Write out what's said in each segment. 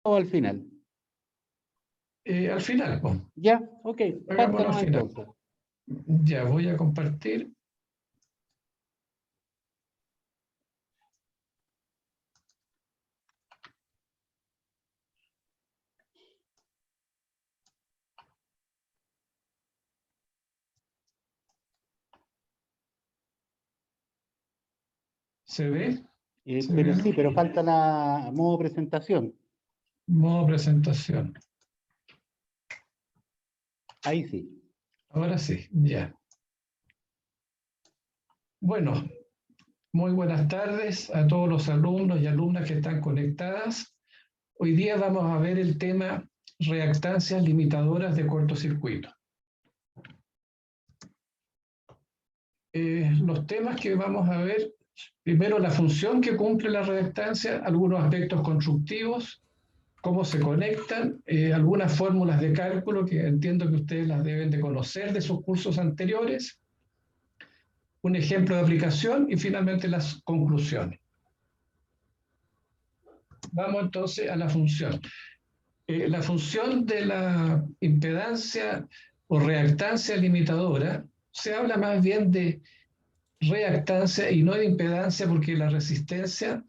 ¿O al final? Al final, pues. Ya, ok. Hagámoslo al Pártanos final. entonces. Ya, voy a compartir. ¿Se ve? ¿Se ve, Pero no? sí, pero falta la modo presentación. Modo presentación. Ahí sí. Ahora sí, ya. Bueno, muy buenas tardes a todos los alumnos y alumnas que están conectadas. Hoy día vamos a ver el tema reactancias limitadoras de cortocircuito. Los temas que vamos a ver, primero la función que cumple la reactancia, algunos aspectos constructivos, cómo se conectan, algunas fórmulas de cálculo que entiendo que ustedes las deben de conocer de sus cursos anteriores, un ejemplo de aplicación y finalmente las conclusiones. Vamos entonces a la función. La función de la impedancia o reactancia limitadora se habla más bien de reactancia y no de impedancia porque la resistencia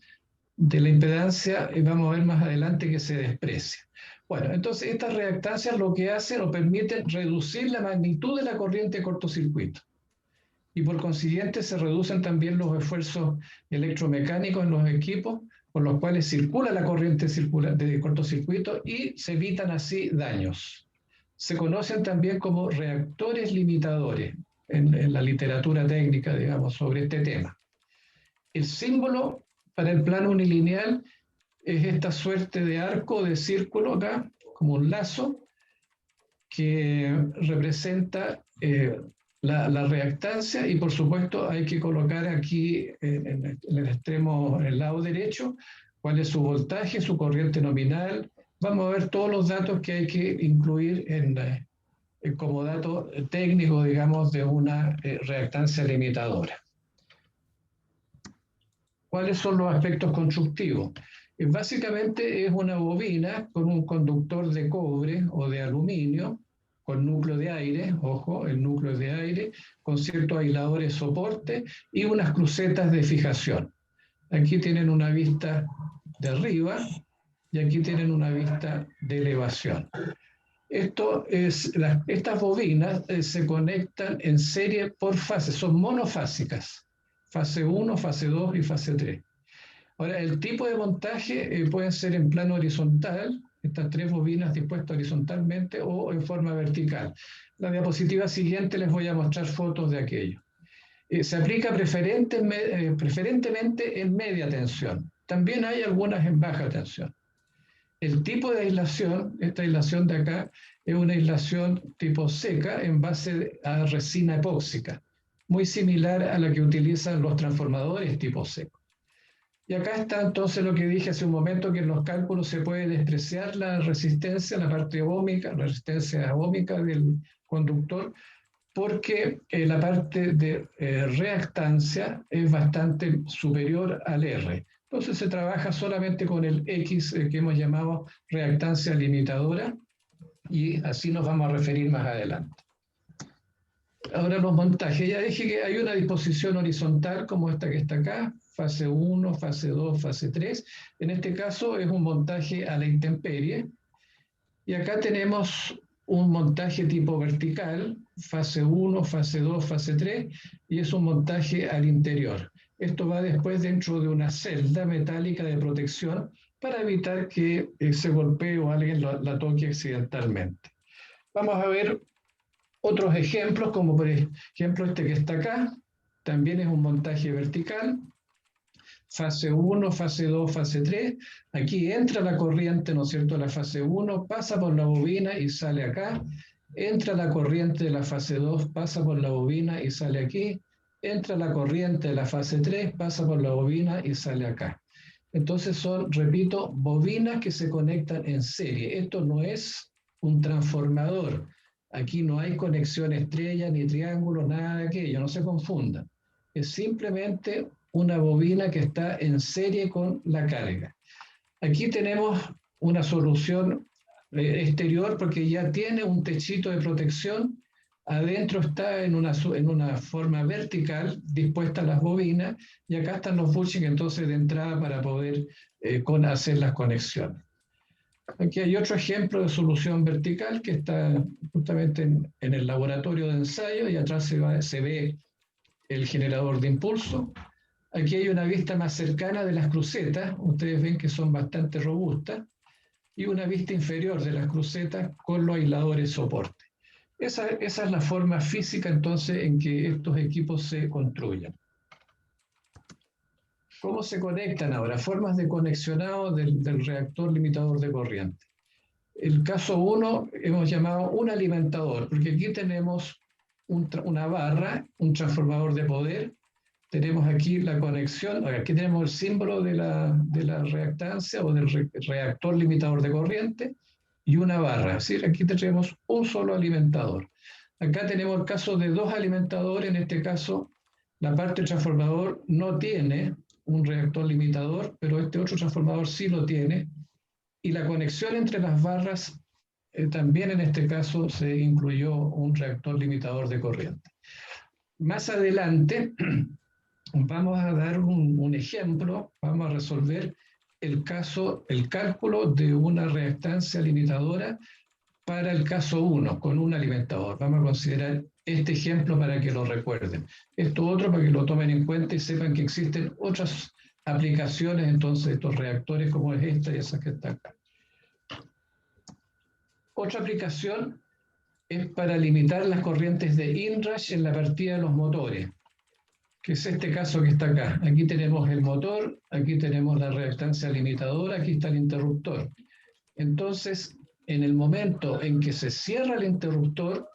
de la impedancia vamos a ver más adelante que se desprecia. Bueno, entonces estas reactancias lo que hacen o permiten reducir la magnitud de la corriente de cortocircuito y por consiguiente se reducen también los esfuerzos electromecánicos en los equipos por los cuales circula la corriente de cortocircuito y se evitan así daños. Se conocen también como reactores limitadores en la literatura técnica, digamos, sobre este tema. El símbolo para el plano unilineal es esta suerte de arco, de círculo acá, como un lazo, que representa la reactancia y por supuesto hay que colocar aquí en el extremo, en el lado derecho, cuál es su voltaje, su corriente nominal. Vamos a ver todos los datos que hay que incluir como dato técnico, digamos, de una reactancia limitadora. ¿Cuáles son los aspectos constructivos? Básicamente es una bobina con un conductor de cobre o de aluminio, con núcleo de aire, ojo, el núcleo de aire, con ciertos aisladores soporte y unas crucetas de fijación. Aquí tienen una vista de arriba y aquí tienen una vista de elevación. Estas bobinas se conectan en serie por fase, son monofásicas, fase 1, fase 2 y fase 3. Ahora, el tipo de montaje puede ser en plano horizontal, estas tres bobinas dispuestas horizontalmente o en forma vertical. La diapositiva siguiente les voy a mostrar fotos de aquello. Se aplica preferentemente en media tensión. También hay algunas en baja tensión. El tipo de aislación, esta aislación de acá, es una aislación tipo seca en base a resina epóxica, muy similar a la que utilizan los transformadores tipo seco. Y acá está entonces lo que dije hace un momento, que en los cálculos se puede despreciar la resistencia, la parte ohmica, la resistencia ohmica del conductor, porque la parte de reactancia es bastante superior al R. Entonces se trabaja solamente con el X que hemos llamado reactancia limitadora y así nos vamos a referir más adelante. Ahora los montajes. Ya dije que hay una disposición horizontal como esta que está acá, fase 1, fase 2, fase 3. En este caso es un montaje a la intemperie. Y acá tenemos un montaje tipo vertical, fase 1, fase 2, fase 3, y es un montaje al interior. Esto va después dentro de una celda metálica de protección para evitar que se golpee o alguien la toque accidentalmente. Vamos a ver otros ejemplos, como por ejemplo este que está acá, también es un montaje vertical, fase 1, fase 2, fase 3. Aquí entra la corriente, ¿no es cierto?, la fase 1, pasa por la bobina y sale acá. Entra la corriente de la fase 2, pasa por la bobina y sale aquí. Entra la corriente de la fase 3, pasa por la bobina y sale acá. Entonces son, repito, bobinas que se conectan en serie. Esto no es un transformador. Aquí no hay conexión estrella ni triángulo, nada de aquello, no se confundan. Es simplemente una bobina que está en serie con la carga. Aquí tenemos una solución exterior porque ya tiene un techito de protección. Adentro está en una forma vertical, dispuesta las bobinas, y acá están los bushings entonces de entrada para poder hacer las conexiones. Aquí hay otro ejemplo de solución vertical que está justamente en el laboratorio de ensayo, y atrás se ve el generador de impulso. Aquí hay una vista más cercana de las crucetas, ustedes ven que son bastante robustas, y una vista inferior de las crucetas con los aisladores soporte. Esa es la forma física entonces en que estos equipos se construyen. ¿Cómo se conectan ahora? Formas de conexionado del reactor limitador de corriente. El caso 1 hemos llamado un alimentador, porque aquí tenemos una barra, un transformador de poder, tenemos aquí la conexión, aquí tenemos el símbolo de la reactancia o del reactor limitador de corriente y una barra, es decir, aquí tenemos un solo alimentador. Acá tenemos el caso de dos alimentadores, en este caso la parte del transformador no tiene un reactor limitador, pero este otro transformador sí lo tiene, y la conexión entre las barras también en este caso se incluyó un reactor limitador de corriente. Más adelante vamos a dar un ejemplo, vamos a resolver el cálculo de una reactancia limitadora para el caso 1 con un alimentador. Vamos a considerar este ejemplo para que lo recuerden. Esto otro para que lo tomen en cuenta y sepan que existen otras aplicaciones entonces de estos reactores como es esta y esas que están acá. Otra aplicación es para limitar las corrientes de inrush en la partida de los motores, que es este caso que está acá. Aquí tenemos el motor, aquí tenemos la reactancia limitadora, aquí está el interruptor. Entonces, en el momento en que se cierra el interruptor,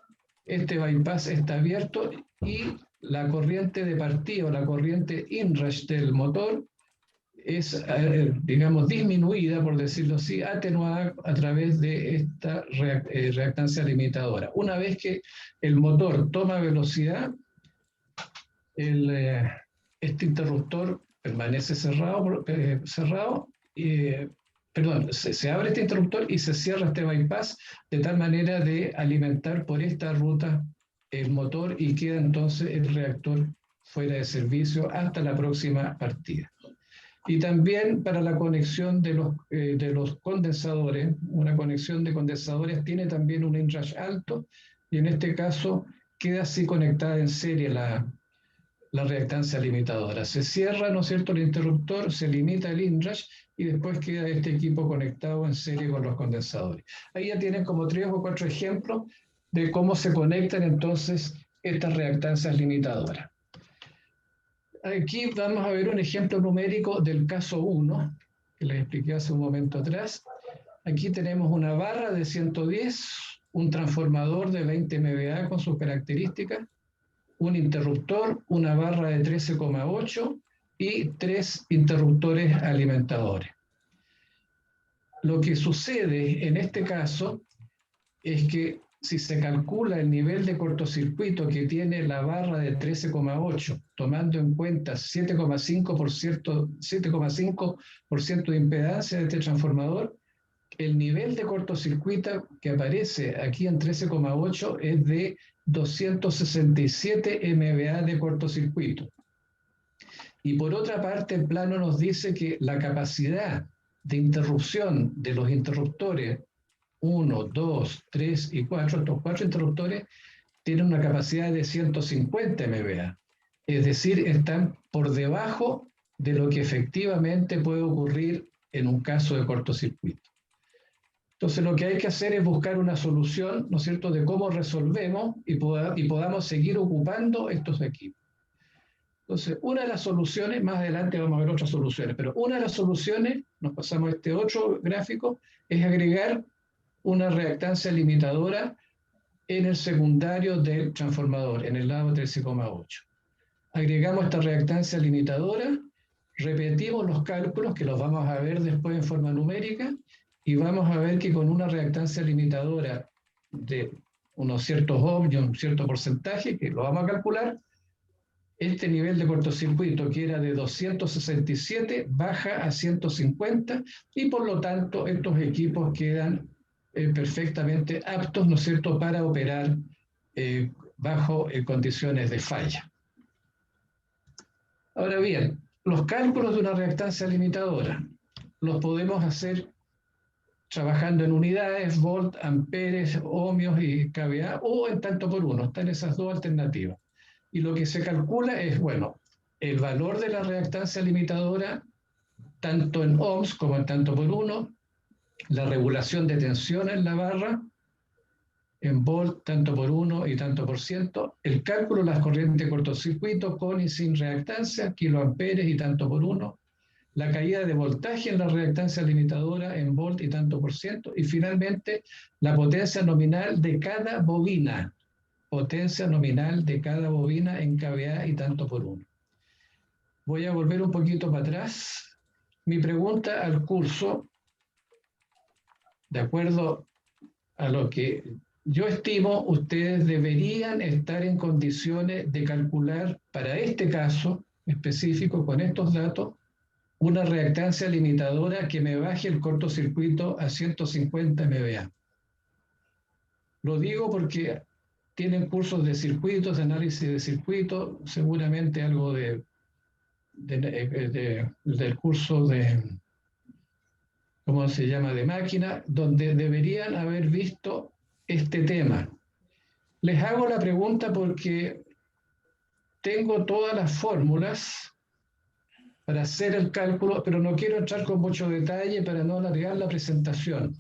este bypass está abierto y la corriente de partida o la corriente inrush del motor es, digamos, disminuida, por decirlo así, atenuada a través de esta reactancia limitadora. Una vez que el motor toma velocidad, este interruptor permanece cerrado, se abre este interruptor y se cierra este bypass de tal manera de alimentar por esta ruta el motor y queda entonces el reactor fuera de servicio hasta la próxima partida. Y también para la conexión de los condensadores, una conexión de condensadores tiene también un inrush alto y en este caso queda así conectada en serie la reactancia limitadora. Se cierra, ¿no es cierto?, el interruptor, se limita el inrush y después queda este equipo conectado en serie con los condensadores. Ahí ya tienen como 3 o 4 ejemplos de cómo se conectan entonces estas reactancias limitadoras. Aquí vamos a ver un ejemplo numérico del caso 1, que les expliqué hace un momento atrás. Aquí tenemos una barra de 110, un transformador de 20 MVA con sus características, un interruptor, una barra de 13,8 y 3 interruptores alimentadores. Lo que sucede en este caso es que si se calcula el nivel de cortocircuito que tiene la barra de 13,8, tomando en cuenta 7,5% de impedancia de este transformador, el nivel de cortocircuito que aparece aquí en 13,8 es de 267 MVA de cortocircuito. Y por otra parte, el plano nos dice que la capacidad de interrupción de los interruptores 1, 2, 3 y 4, estos 4 interruptores tienen una capacidad de 150 MVA. Es decir, están por debajo de lo que efectivamente puede ocurrir en un caso de cortocircuito. Entonces, lo que hay que hacer es buscar una solución, ¿no es cierto?, de cómo resolvemos y podamos seguir ocupando estos equipos. Entonces, una de las soluciones, más adelante vamos a ver otras soluciones, pero una de las soluciones, nos pasamos a este otro gráfico, es agregar una reactancia limitadora en el secundario del transformador, en el lado 13,8. Agregamos esta reactancia limitadora, repetimos los cálculos, que los vamos a ver después en forma numérica, y vamos a ver que con una reactancia limitadora de unos ciertos ohms y un cierto porcentaje, que lo vamos a calcular, este nivel de cortocircuito, que era de 267, baja a 150 y por lo tanto estos equipos quedan perfectamente aptos, ¿no es cierto?, para operar bajo condiciones de falla. Ahora bien, los cálculos de una reactancia limitadora los podemos hacer trabajando en unidades, volt, amperes, ohmios y kVA, o en tanto por uno. Están esas dos alternativas. Y lo que se calcula es, bueno, el valor de la reactancia limitadora, tanto en ohms como en tanto por uno, la regulación de tensión en la barra, en volt, tanto por uno y tanto por ciento, el cálculo de las corrientes de cortocircuito con y sin reactancia, kiloamperes y tanto por uno, la caída de voltaje en la reactancia limitadora en volt y tanto por ciento, y finalmente la potencia nominal de cada bobina, potencia nominal de cada bobina en kVA y tanto por uno. Voy a volver un poquito para atrás. Mi pregunta al curso, de acuerdo a lo que yo estimo, ustedes deberían estar en condiciones de calcular para este caso específico, con estos datos, una reactancia limitadora que me baje el cortocircuito a 150 MVA. Lo digo porque tienen cursos de circuitos, de análisis de circuitos, seguramente algo del curso de, ¿cómo se llama?, de máquina, donde deberían haber visto este tema. Les hago la pregunta porque tengo todas las fórmulas para hacer el cálculo, pero no quiero entrar con mucho detalle para no alargar la presentación.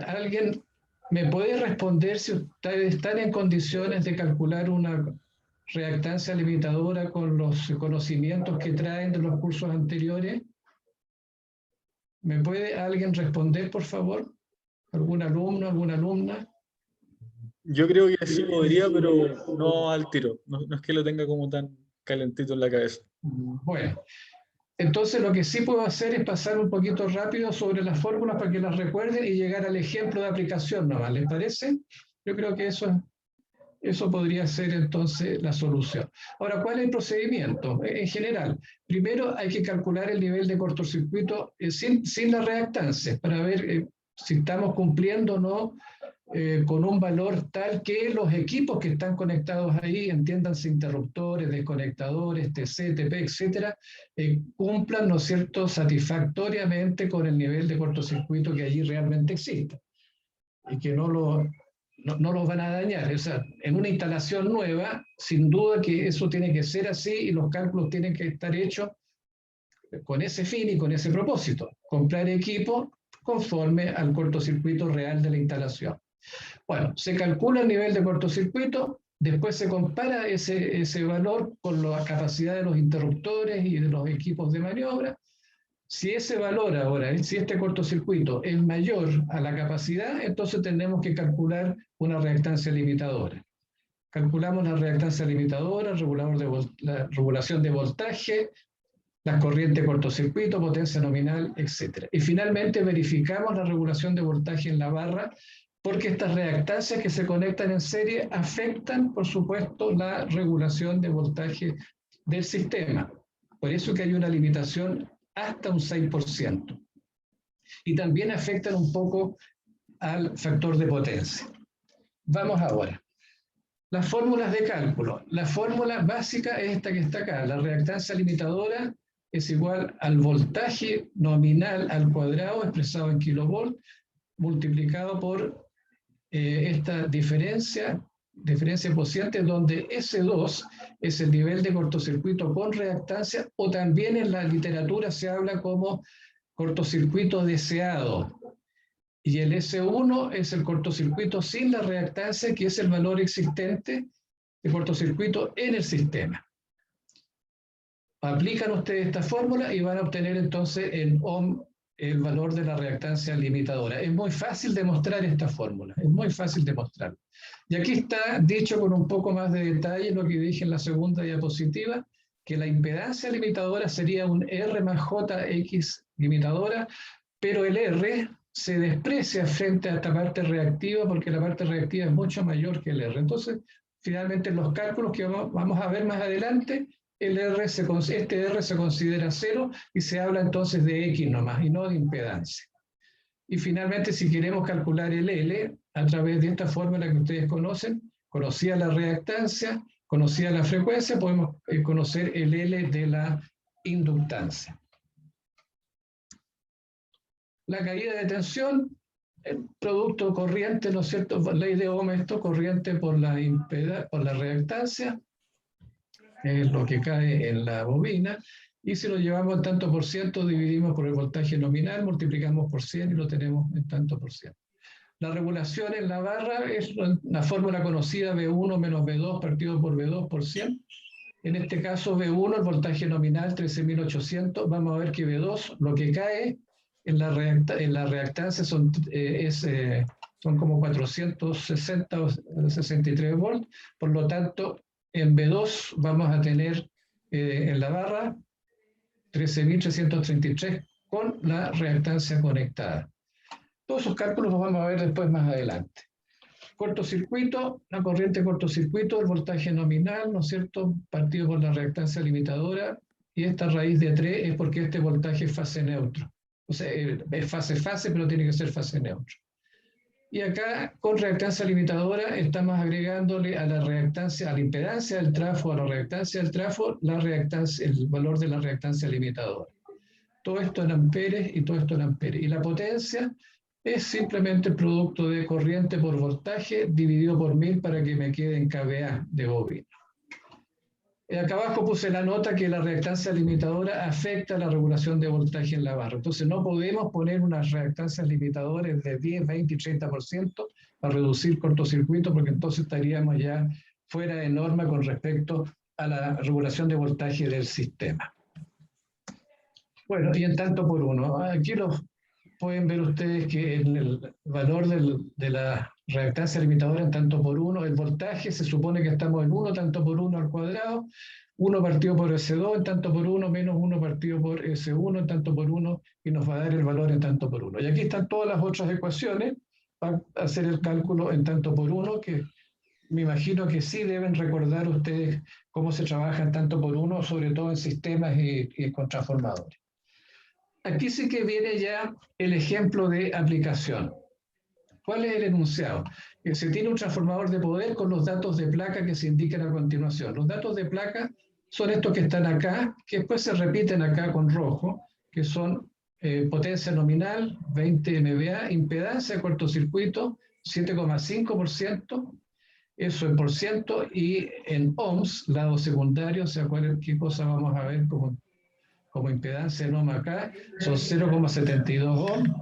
¿Alguien me puede responder si ustedes están en condiciones de calcular una reactancia limitadora con los conocimientos que traen de los cursos anteriores? ¿Me puede alguien responder, por favor? ¿Algún alumno, alguna alumna? Yo creo que sí podría, pero no al tiro. No, no es que lo tenga como tan calentito en la cabeza. Bueno, entonces lo que sí puedo hacer es pasar un poquito rápido sobre las fórmulas para que las recuerden y llegar al ejemplo de aplicación nomás. ¿Les parece? Yo creo que eso podría ser entonces la solución. Ahora, ¿cuál es el procedimiento? En general, primero hay que calcular el nivel de cortocircuito sin las reactancias para ver si estamos cumpliendo o no con un valor tal que los equipos que están conectados ahí, entiéndanse interruptores, desconectadores, TC, TP, etcétera, cumplan, ¿no es cierto?, satisfactoriamente con el nivel de cortocircuito que allí realmente existe y que no los van a dañar. O sea, en una instalación nueva, sin duda que eso tiene que ser así y los cálculos tienen que estar hechos con ese fin y con ese propósito, comprar equipo conforme al cortocircuito real de la instalación. Bueno, se calcula el nivel de cortocircuito, después se compara ese valor con la capacidad de los interruptores y de los equipos de maniobra. Si ese valor ahora, si este cortocircuito es mayor a la capacidad, entonces tenemos que calcular una reactancia limitadora. Calculamos la reactancia limitadora, la regulación de voltaje, las corrientes de cortocircuito, potencia nominal, etc. Y finalmente verificamos la regulación de voltaje en la barra, porque estas reactancias que se conectan en serie afectan, por supuesto, la regulación de voltaje del sistema. Por eso que hay una limitación hasta un 6%. Y también afectan un poco al factor de potencia. Vamos ahora. Las fórmulas de cálculo. La fórmula básica es esta que está acá. La reactancia limitadora es igual al voltaje nominal al cuadrado, expresado en kilovolt, multiplicado por esta diferencia cociente, donde S2 es el nivel de cortocircuito con reactancia, o también en la literatura se habla como cortocircuito deseado. Y el S1 es el cortocircuito sin la reactancia, que es el valor existente de cortocircuito en el sistema. Aplican ustedes esta fórmula y van a obtener entonces en ohm el valor de la reactancia limitadora. Es muy fácil demostrar esta fórmula, es muy fácil demostrarla. Y aquí está dicho con un poco más de detalle lo que dije en la segunda diapositiva, que la impedancia limitadora sería un R más JX limitadora, pero el R se desprecia frente a esta parte reactiva porque la parte reactiva es mucho mayor que el R. Entonces, finalmente en los cálculos que vamos a ver más adelante, este R se considera 0 y se habla entonces de X nomás y no de impedancia. Y finalmente, si queremos calcular el L, a través de esta fórmula que ustedes conocen, conocida la reactancia, conocida la frecuencia, podemos conocer el L de la inductancia. La caída de tensión, el producto corriente, ¿no es cierto? Ley de Ohm, esto corriente por la reactancia, es lo que cae en la bobina, y si lo llevamos en tanto por ciento, dividimos por el voltaje nominal, multiplicamos por 100 y lo tenemos en tanto por ciento. La regulación en la barra es la fórmula conocida V1 menos V2 partido por V2 por 100. En este caso V1, el voltaje nominal 13.800, vamos a ver que V2, lo que cae en la reactancia son como 460 o 63 volts, por lo tanto en V2 vamos a tener en la barra 13.333 con la reactancia conectada. Todos esos cálculos los vamos a ver después más adelante. Cortocircuito, la corriente cortocircuito, el voltaje nominal, ¿no es cierto?, partido por la reactancia limitadora, y esta raíz de 3 es porque este voltaje es fase neutro. O sea, es fase-fase, pero tiene que ser fase neutro. Y acá, con reactancia limitadora, estamos agregándole a la reactancia, a la impedancia del trafo, a la reactancia del trafo, el valor de la reactancia limitadora. Todo esto en amperes y todo esto en amperes. Y la potencia es simplemente el producto de corriente por voltaje dividido por 1000 para que me quede en kVA de bobina. Acá abajo puse la nota que la reactancia limitadora afecta la regulación de voltaje en la barra. Entonces no podemos poner unas reactancias limitadoras de 10, 20 y 30% para reducir cortocircuito, porque entonces estaríamos ya fuera de norma con respecto a la regulación de voltaje del sistema. Bueno, y en tanto por uno. Aquí pueden ver ustedes que en el valor de la reactancia limitadora en tanto por uno, el voltaje se supone que estamos en 1 tanto por 1 al cuadrado, 1 partido por S2 en tanto por 1 menos 1 partido por S1 en tanto por 1, y nos va a dar el valor en tanto por 1. Y aquí están todas las otras ecuaciones para hacer el cálculo en tanto por 1, que me imagino que sí deben recordar ustedes cómo se trabaja en tanto por 1, sobre todo en sistemas y con transformadores. Aquí sí que viene ya el ejemplo de aplicación. ¿Cuál es el enunciado? Que se tiene un transformador de poder con los datos de placa que se indican a continuación. Los datos de placa son estos que están acá, que después se repiten acá con rojo, que son potencia nominal, 20 MVA, impedancia de cortocircuito, 7,5%, eso en por ciento, y en ohms, lado secundario, o sea, qué cosa vamos a ver como impedancia en ohm acá, son 0,72 ohm,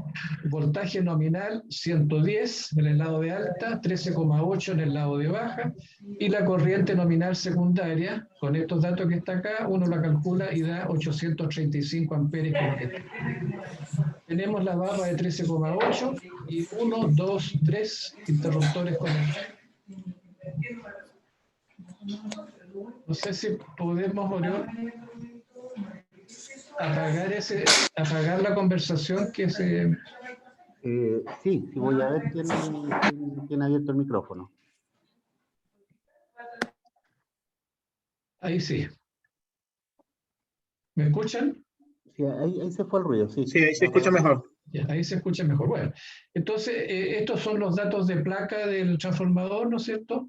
voltaje nominal 110 en el lado de alta, 13,8 en el lado de baja, y la corriente nominal secundaria, con estos datos que está acá, uno la calcula y da 835 amperes. Tenemos la barra de 13,8 y 1, 2, 3 interruptores conectados. No sé si podemos, Orión, apagar la conversación que se... Sí, voy a ver quién ha abierto el micrófono. Ahí sí. ¿Me escuchan? Sí, ahí se fue el ruido, sí. Sí, ahí se escucha mejor. Ya, ahí se escucha mejor. Bueno, entonces estos son los datos de placa del transformador, ¿no es cierto?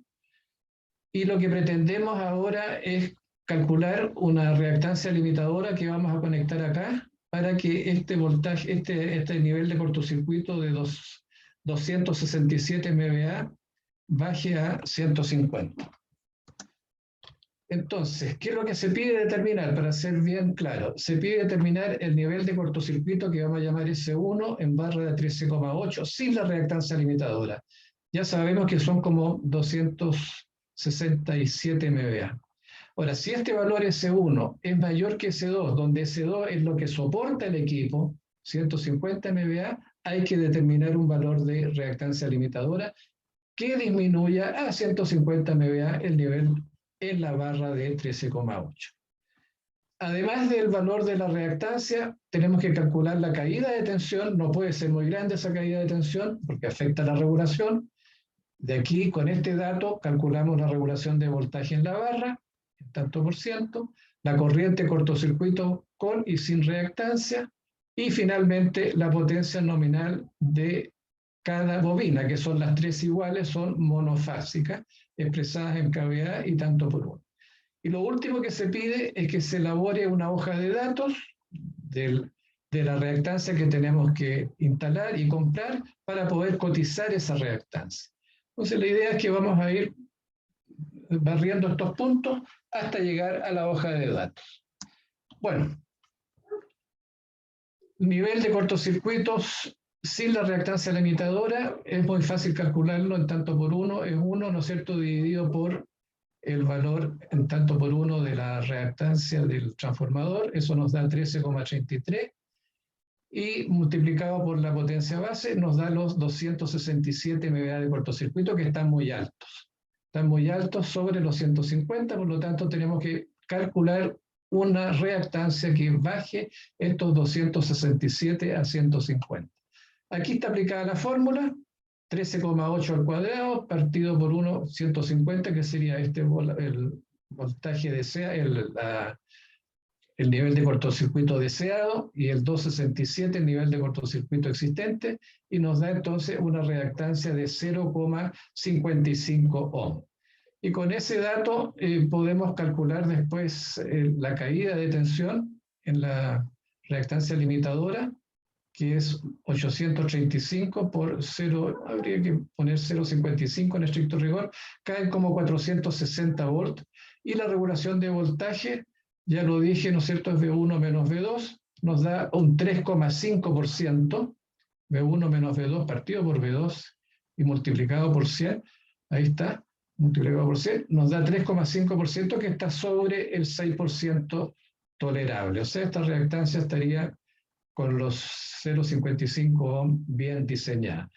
Y lo que pretendemos ahora es calcular una reactancia limitadora que vamos a conectar acá para que este voltaje, este nivel de cortocircuito de 267 MVA baje a 150. Entonces, ¿qué es lo que se pide determinar? Para ser bien claro, se pide determinar el nivel de cortocircuito que vamos a llamar S1 en barra de 13,8 sin la reactancia limitadora. Ya sabemos que son como 267 MVA. Ahora, si este valor S1 es mayor que S2, donde S2 es lo que soporta el equipo, 150 MVA, hay que determinar un valor de reactancia limitadora que disminuya a 150 MVA el nivel en la barra de 13,8. Además del valor de la reactancia, tenemos que calcular la caída de tensión. No puede ser muy grande esa caída de tensión porque afecta la regulación. De aquí, con este dato, calculamos la regulación de voltaje en la barra, en tanto por ciento, la corriente cortocircuito con y sin reactancia, y finalmente la potencia nominal de cada bobina, que son las tres iguales, son monofásicas, expresadas en kVA y tanto por uno. Y lo último que se pide es que se elabore una hoja de datos de la reactancia que tenemos que instalar y comprar para poder cotizar esa reactancia. Entonces la idea es que vamos a ir barriendo estos puntos hasta llegar a la hoja de datos. Bueno, nivel de cortocircuitos sin la reactancia limitadora es muy fácil calcularlo en tanto por uno, es 1, ¿no es cierto?, dividido por el valor en tanto por uno de la reactancia del transformador, eso nos da 13,33, y multiplicado por la potencia base nos da los 267 MVA de cortocircuito, que están muy altos sobre los 150, por lo tanto tenemos que calcular una reactancia que baje estos 267 a 150. Aquí está aplicada la fórmula, 13,8 al cuadrado, partido por 1, 150, que sería el voltaje deseado, el nivel de cortocircuito deseado, y el 267 el nivel de cortocircuito existente, y nos da entonces una reactancia de 0,55 ohm. Y con ese dato podemos calcular después la caída de tensión en la reactancia limitadora, que es 835 por 0, habría que poner 0,55 en estricto rigor, caen como 460 volts, y la regulación de voltaje, ya lo dije, ¿no es cierto?, es V1 menos V2, nos da un 3,5%, V1 menos V2 partido por V2 y multiplicado por 100, ahí está, multiplicado por 100, nos da 3,5%, que está sobre el 6% tolerable. O sea, esta reactancia estaría con los 0,55 ohm bien diseñada.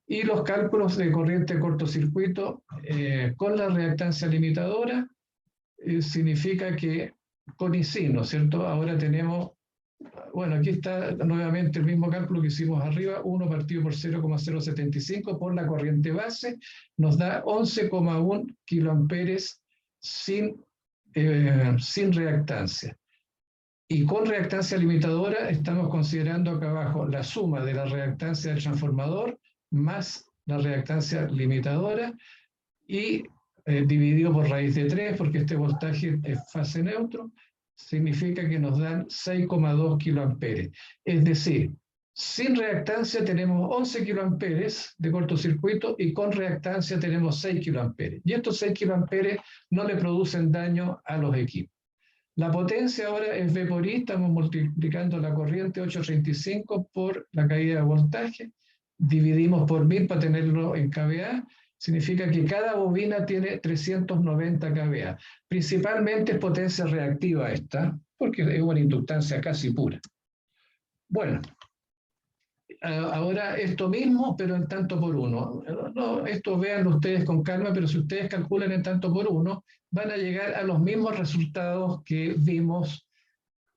Y los cálculos de corriente de cortocircuito con la reactancia limitadora significa que con y sin, ¿no es cierto? Ahora tenemos, bueno, aquí está nuevamente el mismo cálculo que hicimos arriba, 1 partido por 0,075 por la corriente base, nos da 11,1 kiloamperes sin reactancia. Y con reactancia limitadora estamos considerando acá abajo la suma de la reactancia del transformador más la reactancia limitadora y dividido por raíz de 3, porque este voltaje es fase neutro, significa que nos dan 6,2 kiloamperes. Es decir, sin reactancia tenemos 11 kiloamperes de cortocircuito y con reactancia tenemos 6 kiloamperes. Y estos 6 kiloamperes no le producen daño a los equipos. La potencia ahora es V por I, estamos multiplicando la corriente 835 por la caída de voltaje, dividimos por 1000 para tenerlo en kVA, significa que cada bobina tiene 390 kVA. Principalmente es potencia reactiva esta, porque es una inductancia casi pura. Bueno, ahora esto mismo, pero en tanto por uno. No, esto véanlo ustedes con calma, pero si ustedes calculan en tanto por uno, van a llegar a los mismos resultados que vimos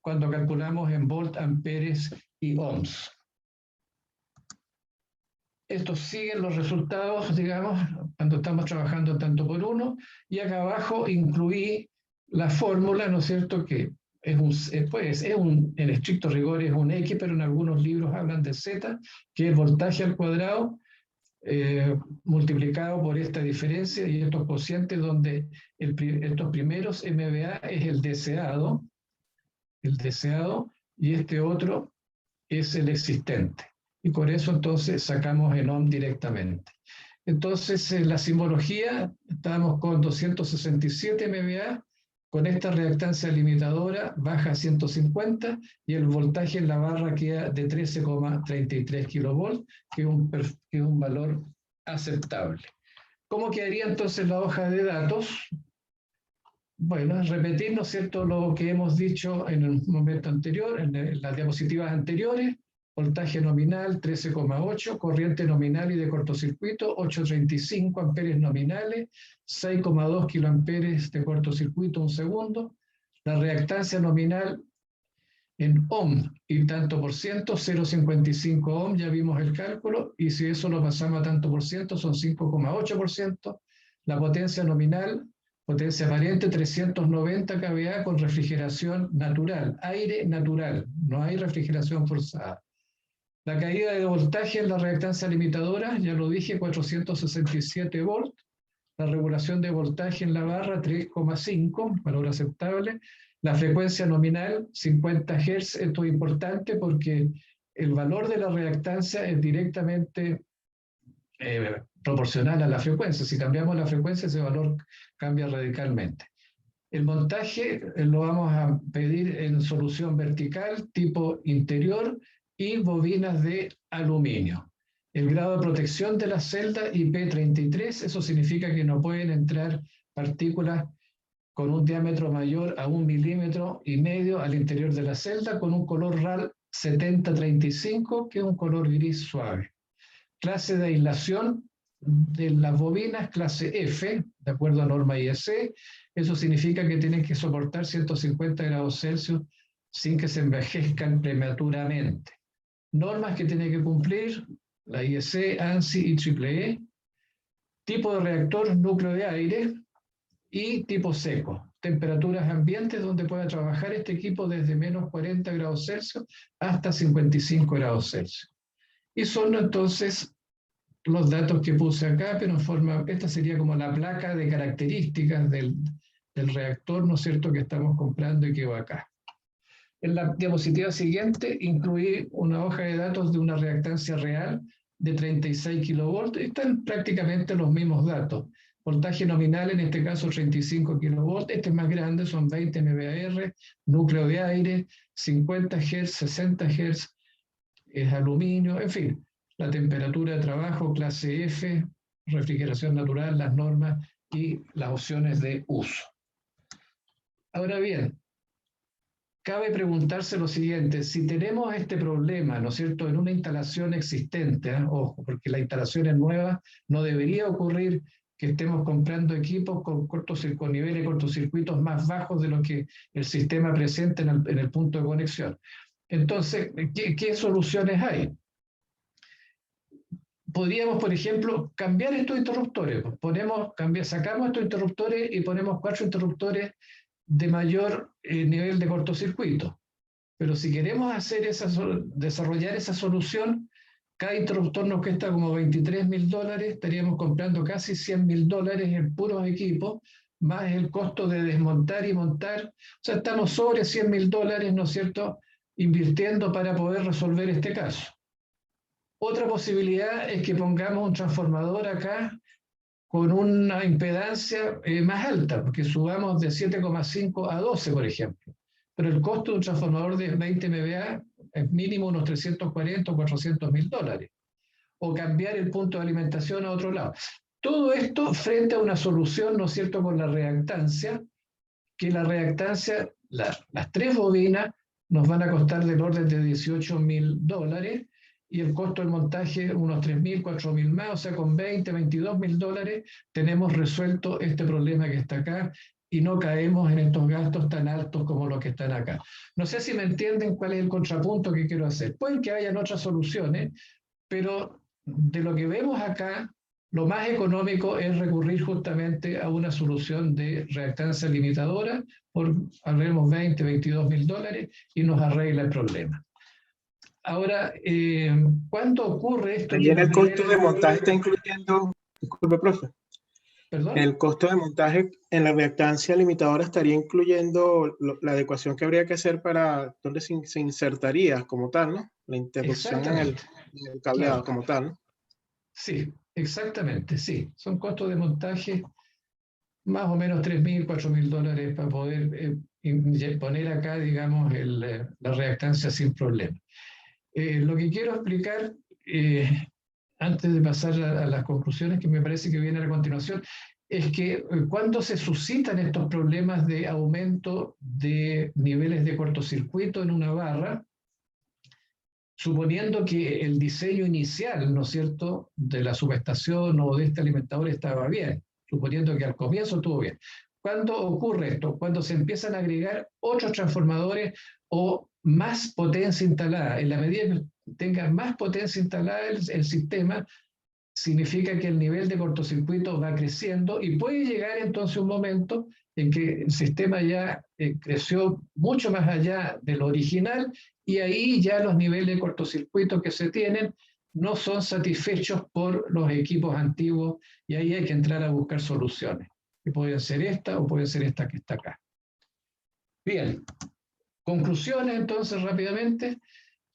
cuando calculamos en volt, amperes y ohms. Estos siguen los resultados, digamos, cuando estamos trabajando en tanto por uno, y acá abajo incluí la fórmula, ¿no es cierto?, que en estricto rigor es un X, pero en algunos libros hablan de Z, que es voltaje al cuadrado, multiplicado por esta diferencia y estos cocientes, donde estos primeros MVA es el deseado, y este otro es el existente. Y por eso entonces sacamos en ohm directamente. Entonces, en la simbología estábamos con 267 MVA, con esta reactancia limitadora baja a 150 y el voltaje en la barra queda de 13,33 kilovolts, que es un valor aceptable. ¿Cómo quedaría entonces la hoja de datos? Bueno, repetir, ¿no es cierto?, lo que hemos dicho en el momento anterior, en las diapositivas anteriores. Voltaje nominal 13,8, corriente nominal y de cortocircuito 835 amperes nominales, 6,2 kiloamperes de cortocircuito un segundo. La reactancia nominal en ohm y tanto por ciento, 0,55 ohm, ya vimos el cálculo, y si eso lo pasamos a tanto por ciento, son 5,8%. La potencia nominal, potencia aparente, 390 kVA con refrigeración natural, aire natural, no hay refrigeración forzada. La caída de voltaje en la reactancia limitadora, ya lo dije, 467 volts. La regulación de voltaje en la barra, 3,5, valor aceptable. La frecuencia nominal, 50 Hz. Esto es importante porque el valor de la reactancia es directamente proporcional a la frecuencia. Si cambiamos la frecuencia, ese valor cambia radicalmente. El montaje lo vamos a pedir en solución vertical, tipo interior, y bobinas de aluminio. El grado de protección de la celda IP33, eso significa que no pueden entrar partículas con un diámetro mayor a 1,5 milímetros al interior de la celda, con un color RAL 7035, que es un color gris suave. Clase de aislación de las bobinas, clase F, de acuerdo a norma IEC. Eso significa que tienen que soportar 150 grados Celsius sin que se envejezcan prematuramente. Normas que tiene que cumplir la IEC, ANSI y EEE. Tipo de reactor, núcleo de aire, y tipo seco. Temperaturas ambientes donde pueda trabajar este equipo desde menos 40 grados Celsius hasta 55 grados Celsius. Y son entonces los datos que puse acá, pero en forma, esta sería como la placa de características del reactor, ¿no es cierto?, que estamos comprando y que va acá. En la diapositiva siguiente incluí una hoja de datos de una reactancia real de 36 kilovolts. Están prácticamente los mismos datos. Voltaje nominal, en este caso 35 kilovolts. Este es más grande, son 20 MVAR. Núcleo de aire, 50 Hz, 60 Hz. Es aluminio, en fin. La temperatura de trabajo, clase F, refrigeración natural, las normas y las opciones de uso. Ahora bien, cabe preguntarse lo siguiente: si tenemos este problema, ¿no es cierto?, en una instalación existente, ojo, porque la instalación es nueva, no debería ocurrir que estemos comprando equipos con niveles de cortocircuitos más bajos de lo que el sistema presenta en el punto de conexión. Entonces, ¿qué soluciones hay? Podríamos, por ejemplo, cambiar estos interruptores. Sacamos estos interruptores y ponemos 4 interruptores de mayor nivel de cortocircuito. Pero si queremos desarrollar esa solución, cada interruptor nos cuesta como $23.000, estaríamos comprando casi $100.000 en puros equipos, más el costo de desmontar y montar. O sea, estamos sobre $100.000, ¿no es cierto?, invirtiendo para poder resolver este caso. Otra posibilidad es que pongamos un transformador acá con una impedancia más alta, porque subamos de 7,5 a 12, por ejemplo. Pero el costo de un transformador de 20 MVA es mínimo unos $340 o $400.000. O cambiar el punto de alimentación a otro lado. Todo esto frente a una solución, ¿no es cierto?, con la reactancia, que la reactancia, las 3 bobinas, nos van a costar del orden de $18.000, y el costo del montaje unos 3.000, 4.000 más, o sea, con $20, $22.000 tenemos resuelto este problema que está acá y no caemos en estos gastos tan altos como los que están acá. No sé si me entienden cuál es el contrapunto que quiero hacer. Pueden que hayan otras soluciones, pero de lo que vemos acá, lo más económico es recurrir justamente a una solución de reactancia limitadora por, hablemos, $20, $22.000 y nos arregla el problema. Ahora, ¿cuándo ocurre esto? También el costo de montaje está incluyendo, disculpe, profe. ¿Perdón? El costo de montaje en la reactancia limitadora estaría incluyendo la adecuación que habría que hacer para donde se insertaría como tal, ¿no? La interrupción en el cableado, claro, como tal, ¿no? Sí, exactamente, sí. Son costos de montaje más o menos $3.000, $4.000 para poder poner acá, digamos, la reactancia sin problema. Lo que quiero explicar, antes de pasar a las conclusiones que me parece que vienen a continuación, es que cuando se suscitan estos problemas de aumento de niveles de cortocircuito en una barra, suponiendo que el diseño inicial, ¿no es cierto?, de la subestación o de este alimentador estaba bien, suponiendo que al comienzo estuvo bien. ¿Cuándo ocurre esto? Cuando se empiezan a agregar otros transformadores o más potencia instalada. En la medida que tenga más potencia instalada el sistema, significa que el nivel de cortocircuito va creciendo y puede llegar entonces un momento en que el sistema ya creció mucho más allá de lo original y ahí ya los niveles de cortocircuito que se tienen no son satisfechos por los equipos antiguos y ahí hay que entrar a buscar soluciones. Que pueden ser esta o puede ser esta que está acá. Bien, conclusiones entonces rápidamente.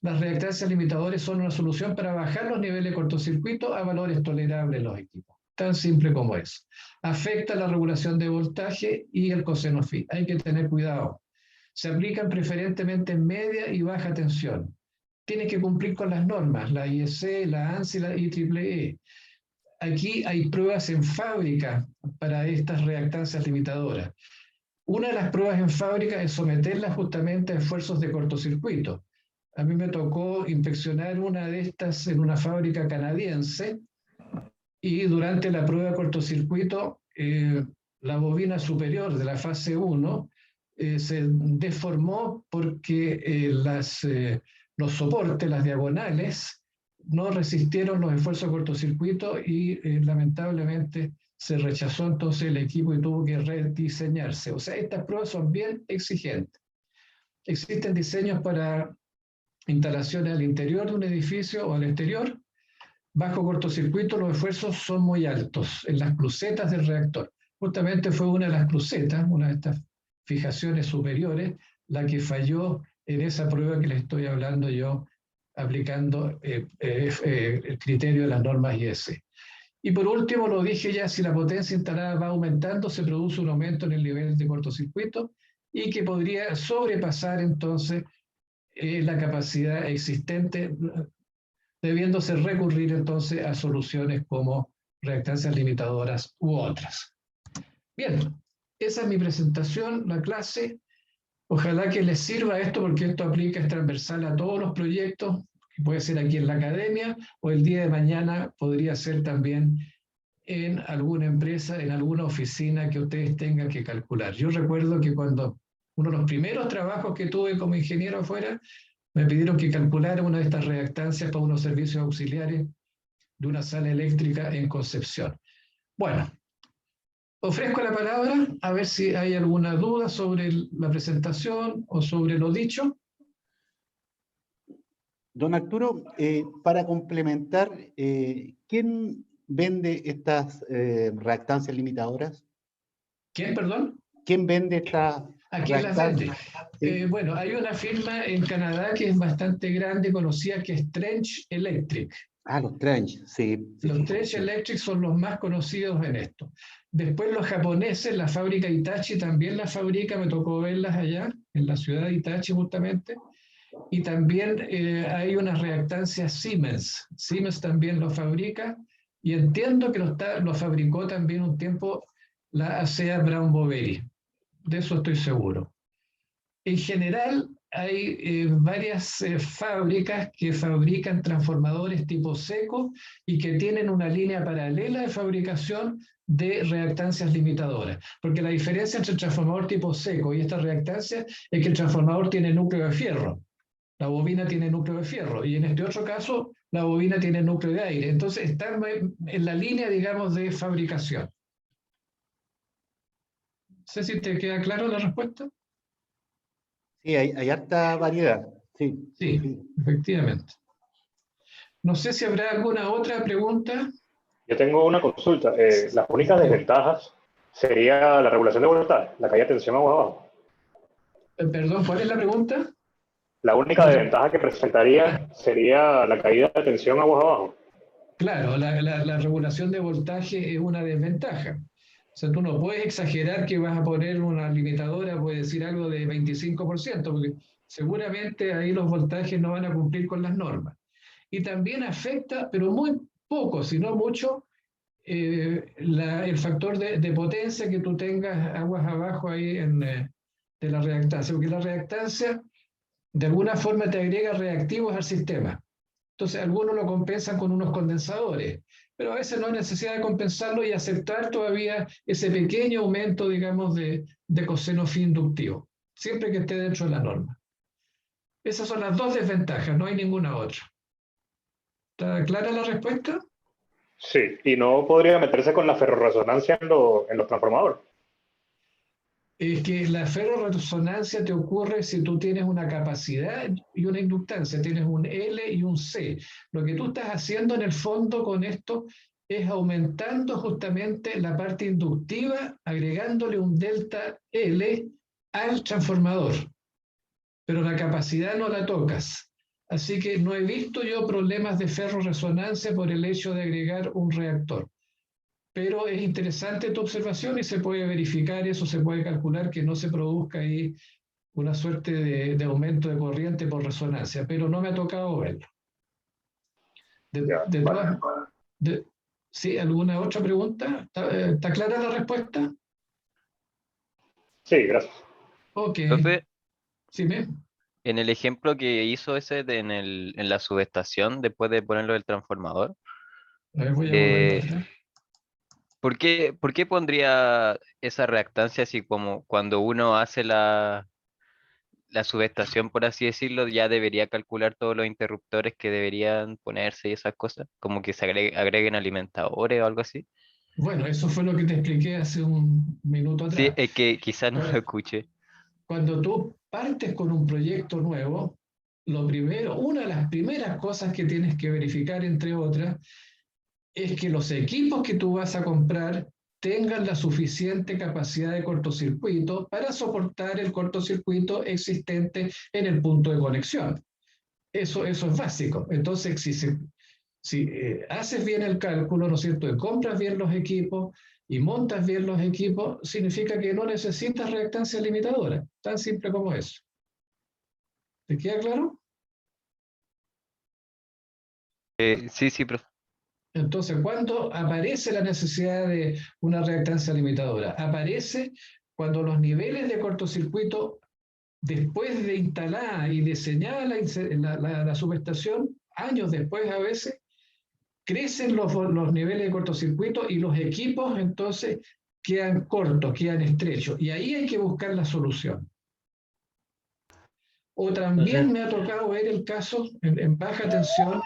Las reactancias limitadoras son una solución para bajar los niveles de cortocircuito a valores tolerables en los equipos. Tan simple como eso. Afecta la regulación de voltaje y el coseno phi. Hay que tener cuidado. Se aplican preferentemente en media y baja tensión. Tiene que cumplir con las normas, la IEC, la ANSI y la IEEE. Aquí hay pruebas en fábrica para estas reactancias limitadoras. Una de las pruebas en fábrica es someterlas justamente a esfuerzos de cortocircuito. A mí me tocó inspeccionar una de estas en una fábrica canadiense y durante la prueba de cortocircuito la bobina superior de la fase 1 se deformó porque los soportes, las diagonales, no resistieron los esfuerzos de cortocircuito y lamentablemente se rechazó entonces el equipo y tuvo que rediseñarse. O sea, estas pruebas son bien exigentes. Existen diseños para instalaciones al interior de un edificio o al exterior. Bajo cortocircuito los esfuerzos son muy altos en las crucetas del reactor. Justamente fue una de las crucetas, una de estas fijaciones superiores, la que falló en esa prueba que les estoy hablando yo, aplicando el criterio de las normas IEC. Y por último, lo dije ya, si la potencia instalada va aumentando, se produce un aumento en el nivel de cortocircuito y que podría sobrepasar entonces la capacidad existente, debiéndose recurrir entonces a soluciones como reactancias limitadoras u otras. Bien, esa es mi presentación, la clase. Ojalá que les sirva esto porque esto aplica, es transversal a todos los proyectos, que puede ser aquí en la academia o el día de mañana podría ser también en alguna empresa, en alguna oficina que ustedes tengan que calcular. Yo recuerdo que cuando uno de los primeros trabajos que tuve como ingeniero afuera, me pidieron que calculara una de estas reactancias para unos servicios auxiliares de una sala eléctrica en Concepción. Bueno, ofrezco la palabra a ver si hay alguna duda sobre la presentación o sobre lo dicho. Don Arturo, para complementar, ¿quién vende estas reactancias limitadoras? ¿Quién, perdón? ¿Quién vende estas ¿A quién las vende? Sí. Bueno, hay una firma en Canadá que es bastante grande, conocida, que es Trench Electric. Ah, los Trench, sí. Los Trench Electric son los más conocidos en esto. Después los japoneses, la fábrica Hitachi también la fabrica, me tocó verlas allá, en la ciudad de Hitachi justamente. Y también hay unas reactancias Siemens. Siemens también lo fabrica y entiendo que lo fabricó también un tiempo la ASEA Brown Boveri. De eso estoy seguro. En general, hay varias fábricas que fabrican transformadores tipo seco y que tienen una línea paralela de fabricación de reactancias limitadoras. Porque la diferencia entre el transformador tipo seco y esta reactancia es que el transformador tiene núcleo de fierro. La bobina tiene núcleo de fierro y en este otro caso la bobina tiene núcleo de aire. Entonces están en la línea, digamos, de fabricación. No sé si te queda claro la respuesta. Sí, hay harta variedad. Sí, Sí, efectivamente. No sé si habrá alguna otra pregunta. Yo tengo una consulta. Las únicas desventajas sería la regulación de voltaje, la caída de tensión agua abajo. Perdón, ¿cuál es la pregunta? La única desventaja que presentaría sería la caída de tensión aguas abajo. Claro, la regulación de voltaje es una desventaja. O sea, tú no puedes exagerar que vas a poner una limitadora, puede decir algo de 25%, porque seguramente ahí los voltajes no van a cumplir con las normas. Y también afecta, pero muy poco, si no mucho, el factor de potencia que tú tengas aguas abajo ahí de la reactancia, porque la reactancia de alguna forma te agrega reactivos al sistema. Entonces, algunos lo compensan con unos condensadores, pero a veces no hay necesidad de compensarlo y aceptar todavía ese pequeño aumento, digamos, de coseno phi inductivo, siempre que esté dentro de la norma. Esas son las dos desventajas, no hay ninguna otra. ¿Está clara la respuesta? Sí, y no podría meterse con la ferrorresonancia en los transformadores. Es que la ferrorresonancia te ocurre si tú tienes una capacidad y una inductancia, tienes un L y un C. Lo que tú estás haciendo en el fondo con esto es aumentando justamente la parte inductiva, agregándole un delta L al transformador, pero la capacidad no la tocas. Así que no he visto yo problemas de ferrorresonancia por el hecho de agregar un reactor. Pero es interesante tu observación y se puede verificar eso, se puede calcular que no se produzca ahí una suerte de aumento de corriente por resonancia, pero no me ha tocado verlo. Ya, De vale. todas, ¿sí? ¿Alguna otra pregunta? ¿Está clara la respuesta? Sí, gracias. Ok. Profe, ¿Sí, me? en el ejemplo que hizo ese en la subestación, después de ponerlo del transformador, A ver, voy a volver para eh, atrás. por qué pondría esa reactancia así como cuando uno hace la subestación, por así decirlo, ya debería calcular todos los interruptores que deberían ponerse y esas cosas? Como que se agreguen alimentadores o algo así. Bueno, eso fue lo que te expliqué hace un minuto Sí, atrás. es que quizás no lo Ahora, escuché. cuando tú partes con un proyecto nuevo, lo primero, una de las primeras cosas que tienes que verificar, entre otras, es que los equipos que tú vas a comprar tengan la suficiente capacidad de cortocircuito para soportar el cortocircuito existente en el punto de conexión. Eso es básico. Entonces, si haces bien el cálculo, ¿no es cierto?, y compras bien los equipos y montas bien los equipos, significa que no necesitas reactancia limitadora. Tan simple como eso. ¿Te queda claro? Sí, sí, profe. Entonces, ¿cuándo aparece la necesidad de una reactancia limitadora? Aparece cuando los niveles de cortocircuito, después de instalada y diseñada la subestación, años después a veces, crecen los niveles de cortocircuito y los equipos entonces quedan cortos, quedan estrechos. Y ahí hay que buscar la solución. O también me ha tocado ver el caso, en baja tensión,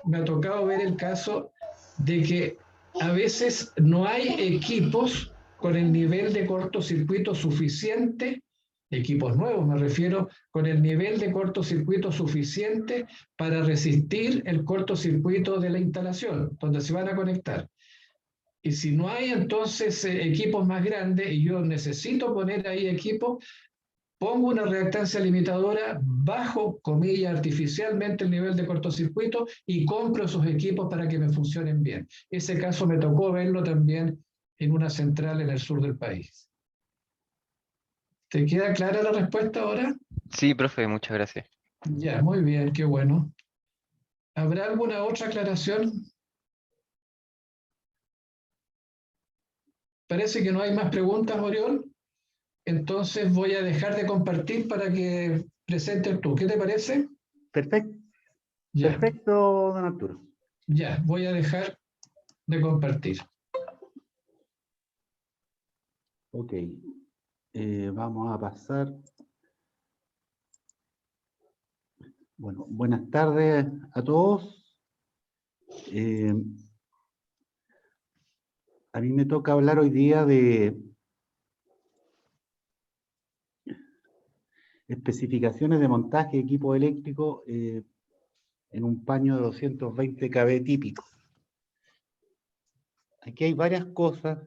me ha tocado ver el caso de que a veces no hay equipos con el nivel de cortocircuito suficiente, equipos nuevos me refiero, con el nivel de cortocircuito suficiente para resistir el cortocircuito de la instalación, donde se van a conectar. Y si no hay entonces equipos más grandes y yo necesito poner ahí equipos, pongo una reactancia limitadora, bajo, comillas, artificialmente el nivel de cortocircuito y compro esos equipos para que me funcionen bien. Ese caso me tocó verlo también en una central en el sur del país. ¿Te queda clara la respuesta ahora? Sí, profe, muchas gracias. Ya, muy bien, qué bueno. ¿Habrá alguna otra aclaración? Parece que no hay más preguntas, Oriol. Entonces voy a dejar de compartir para que presentes tú. ¿Qué te parece? Perfecto, Ya, perfecto, don Arturo. ya, voy a dejar de compartir. Ok, vamos a pasar. Bueno, buenas tardes a todos. A mí me toca hablar hoy día de especificaciones de montaje de equipo eléctrico en un paño de 220 kV típico. Aquí hay varias cosas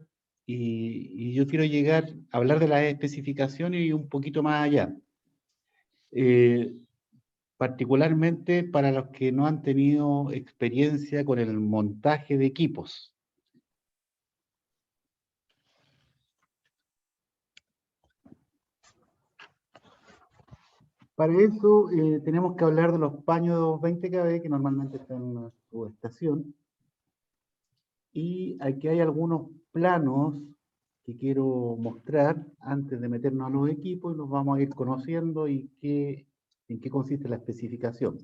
y yo quiero llegar a hablar de las especificaciones y un poquito más allá. Particularmente para los que no han tenido experiencia con el montaje de equipos. Para eso tenemos que hablar de los paños de 220 kV que normalmente están en una subestación. Y aquí hay algunos planos que quiero mostrar antes de meternos a los equipos y los vamos a ir conociendo y en qué consiste la especificación.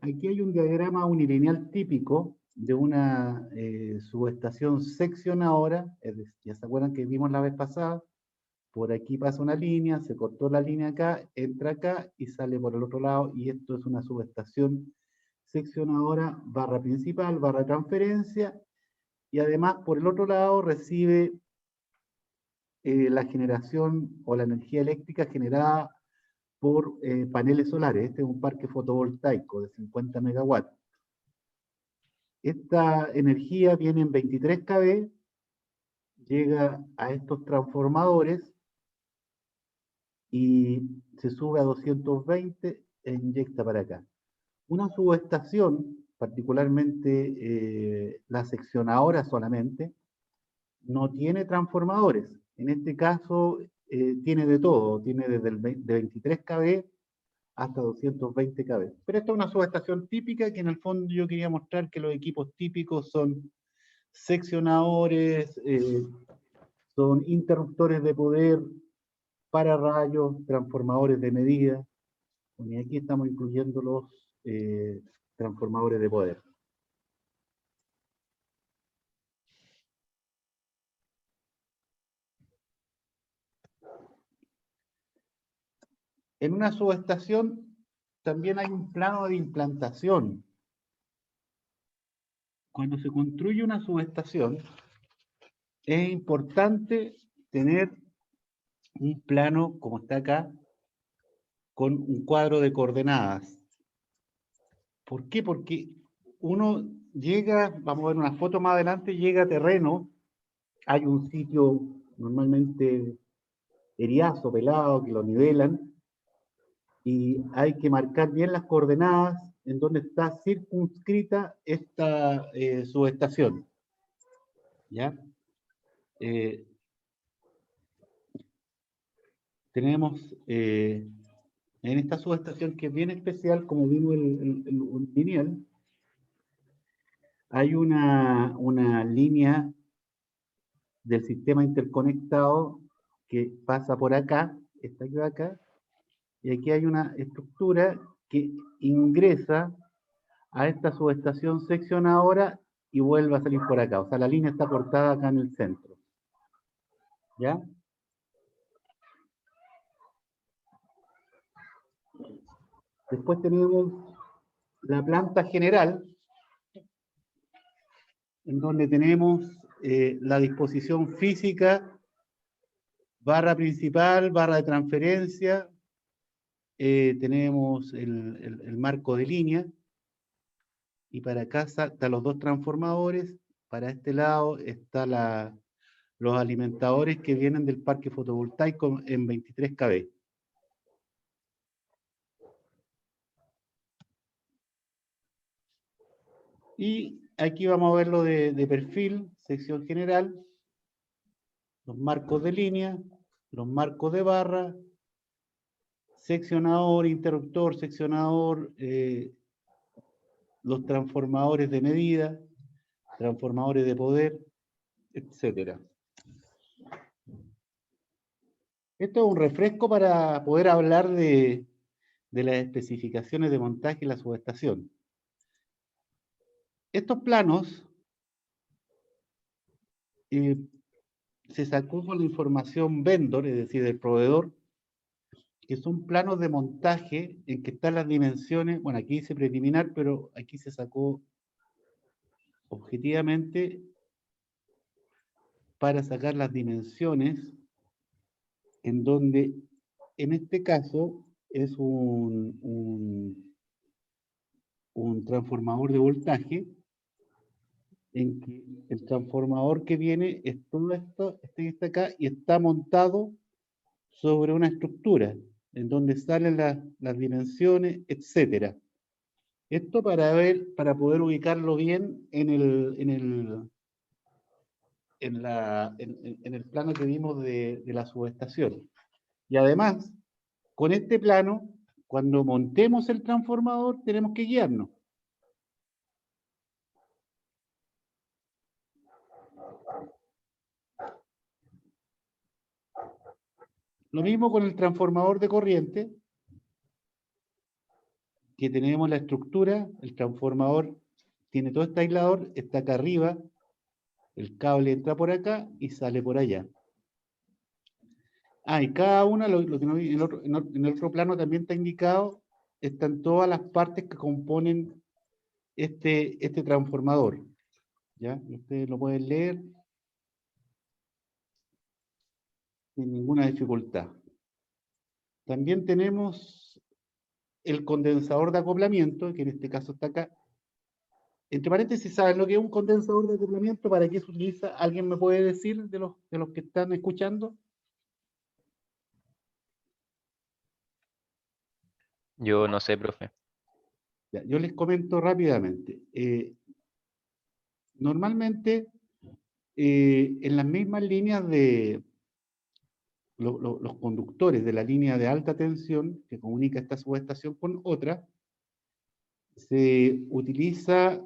Aquí hay un diagrama unilineal típico de una subestación seccionadora, ya se acuerdan que vimos la vez pasada, por aquí pasa una línea, se cortó la línea acá, entra acá y sale por el otro lado, y esto es una subestación seccionadora, barra principal, barra transferencia, y además por el otro lado recibe la generación o la energía eléctrica generada por paneles solares. Este es un parque fotovoltaico de 50 megawatts. Esta energía viene en 23 kV, llega a estos transformadores y se sube a 220 e inyecta para acá. Una subestación, particularmente la seccionadora solamente, no tiene transformadores. En este caso tiene de todo, tiene desde de 23 kV hasta 220 kV. Pero esta es una subestación típica que en el fondo yo quería mostrar que los equipos típicos son seccionadores, son interruptores de poder, pararrayos, transformadores de medida. Y aquí estamos incluyendo los transformadores de poder. En una subestación también hay un plano de implantación. Cuando se construye una subestación, es importante tener un plano, como está acá, con un cuadro de coordenadas. ¿Por qué? Porque uno llega, vamos a ver una foto más adelante, llega a terreno, hay un sitio normalmente eriazo, pelado, que lo nivelan, y hay que marcar bien las coordenadas en donde está circunscrita esta subestación. ¿Ya? Tenemos en esta subestación, que es bien especial, como vimos el lineal, hay una línea del sistema interconectado que pasa por acá, esta que va acá, y aquí hay una estructura que ingresa a esta subestación seccionadora y vuelve a salir por acá. O sea, la línea está cortada acá en el centro. ¿Ya? Después tenemos la planta general, en donde tenemos la disposición física, barra principal, barra de transferencia, tenemos el marco de línea, y para acá están los dos transformadores, para este lado están los alimentadores que vienen del parque fotovoltaico en 23 kV. Y aquí vamos a verlo de perfil, sección general, los marcos de línea, los marcos de barra, seccionador, interruptor, seccionador, los transformadores de medida, transformadores de poder, etc. Esto es un refresco para poder hablar de las especificaciones de montaje y la subestación. Estos planos se sacó con la información vendor, es decir, del proveedor, que son planos de montaje en que están las dimensiones. Bueno, aquí dice preliminar, pero aquí se sacó objetivamente para sacar las dimensiones, en donde en este caso es un transformador de voltaje, en que el transformador que viene es todo esto, este que está acá, y está montado sobre una estructura, en donde salen las dimensiones, etcétera. Esto para poder ubicarlo bien en el plano que vimos de la subestación. Y además, con este plano, cuando montemos el transformador, tenemos que guiarnos. Lo mismo con el transformador de corriente, que tenemos la estructura, el transformador tiene todo este aislador, está acá arriba, el cable entra por acá y sale por allá. Y cada una, lo que no vi en el otro plano también está indicado, están todas las partes que componen este transformador. ¿Ya? Ustedes lo pueden leer sin ninguna dificultad. También tenemos el condensador de acoplamiento, que en este caso está acá. Entre paréntesis, ¿saben lo que es un condensador de acoplamiento? ¿Para qué se utiliza? ¿Alguien me puede decir de los que están escuchando? Yo no sé, profe. Ya, yo les comento rápidamente. Normalmente, en las mismas líneas de los conductores de la línea de alta tensión que comunica esta subestación con otra, se utiliza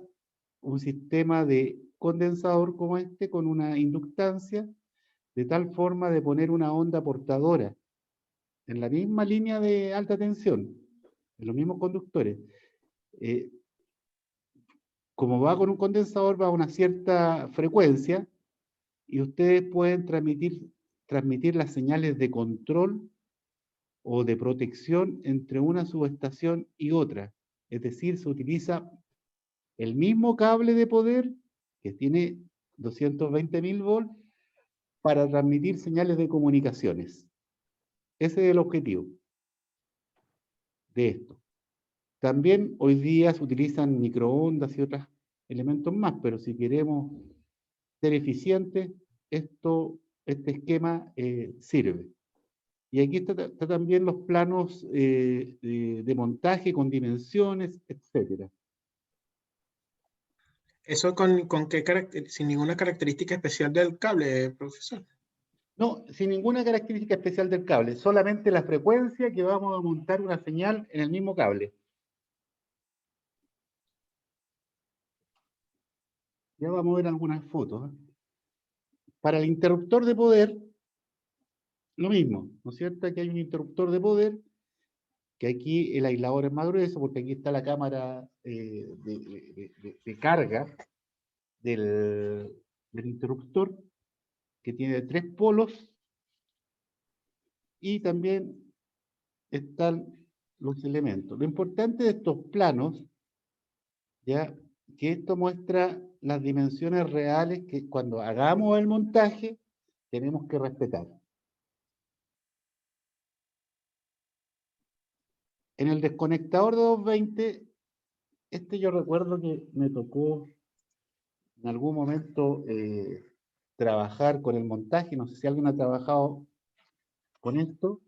un sistema de condensador como este con una inductancia de tal forma de poner una onda portadora en la misma línea de alta tensión, en los mismos conductores. Como va con un condensador, va a una cierta frecuencia y ustedes pueden transmitir las señales de control o de protección entre una subestación y otra. Es decir, se utiliza el mismo cable de poder que tiene 220.000 volts para transmitir señales de comunicaciones. Ese es el objetivo de esto. También hoy día se utilizan microondas y otros elementos más, pero si queremos ser eficientes, este esquema sirve. Y aquí está también los planos de montaje con dimensiones, etcétera. ¿Eso con qué sin ninguna característica especial del cable, profesor? No, sin ninguna característica especial del cable, solamente la frecuencia que vamos a montar una señal en el mismo cable. Ya vamos a ver algunas fotos. Para el interruptor de poder, lo mismo, ¿no es cierto? Aquí hay un interruptor de poder, que aquí el aislador es más grueso, porque aquí está la cámara de carga del interruptor, que tiene 3 polos, y también están los elementos. Lo importante de estos planos, ya, que esto muestra las dimensiones reales que cuando hagamos el montaje tenemos que respetar. En el desconectador de 220, yo recuerdo que me tocó en algún momento trabajar con el montaje, no sé si alguien ha trabajado con esto.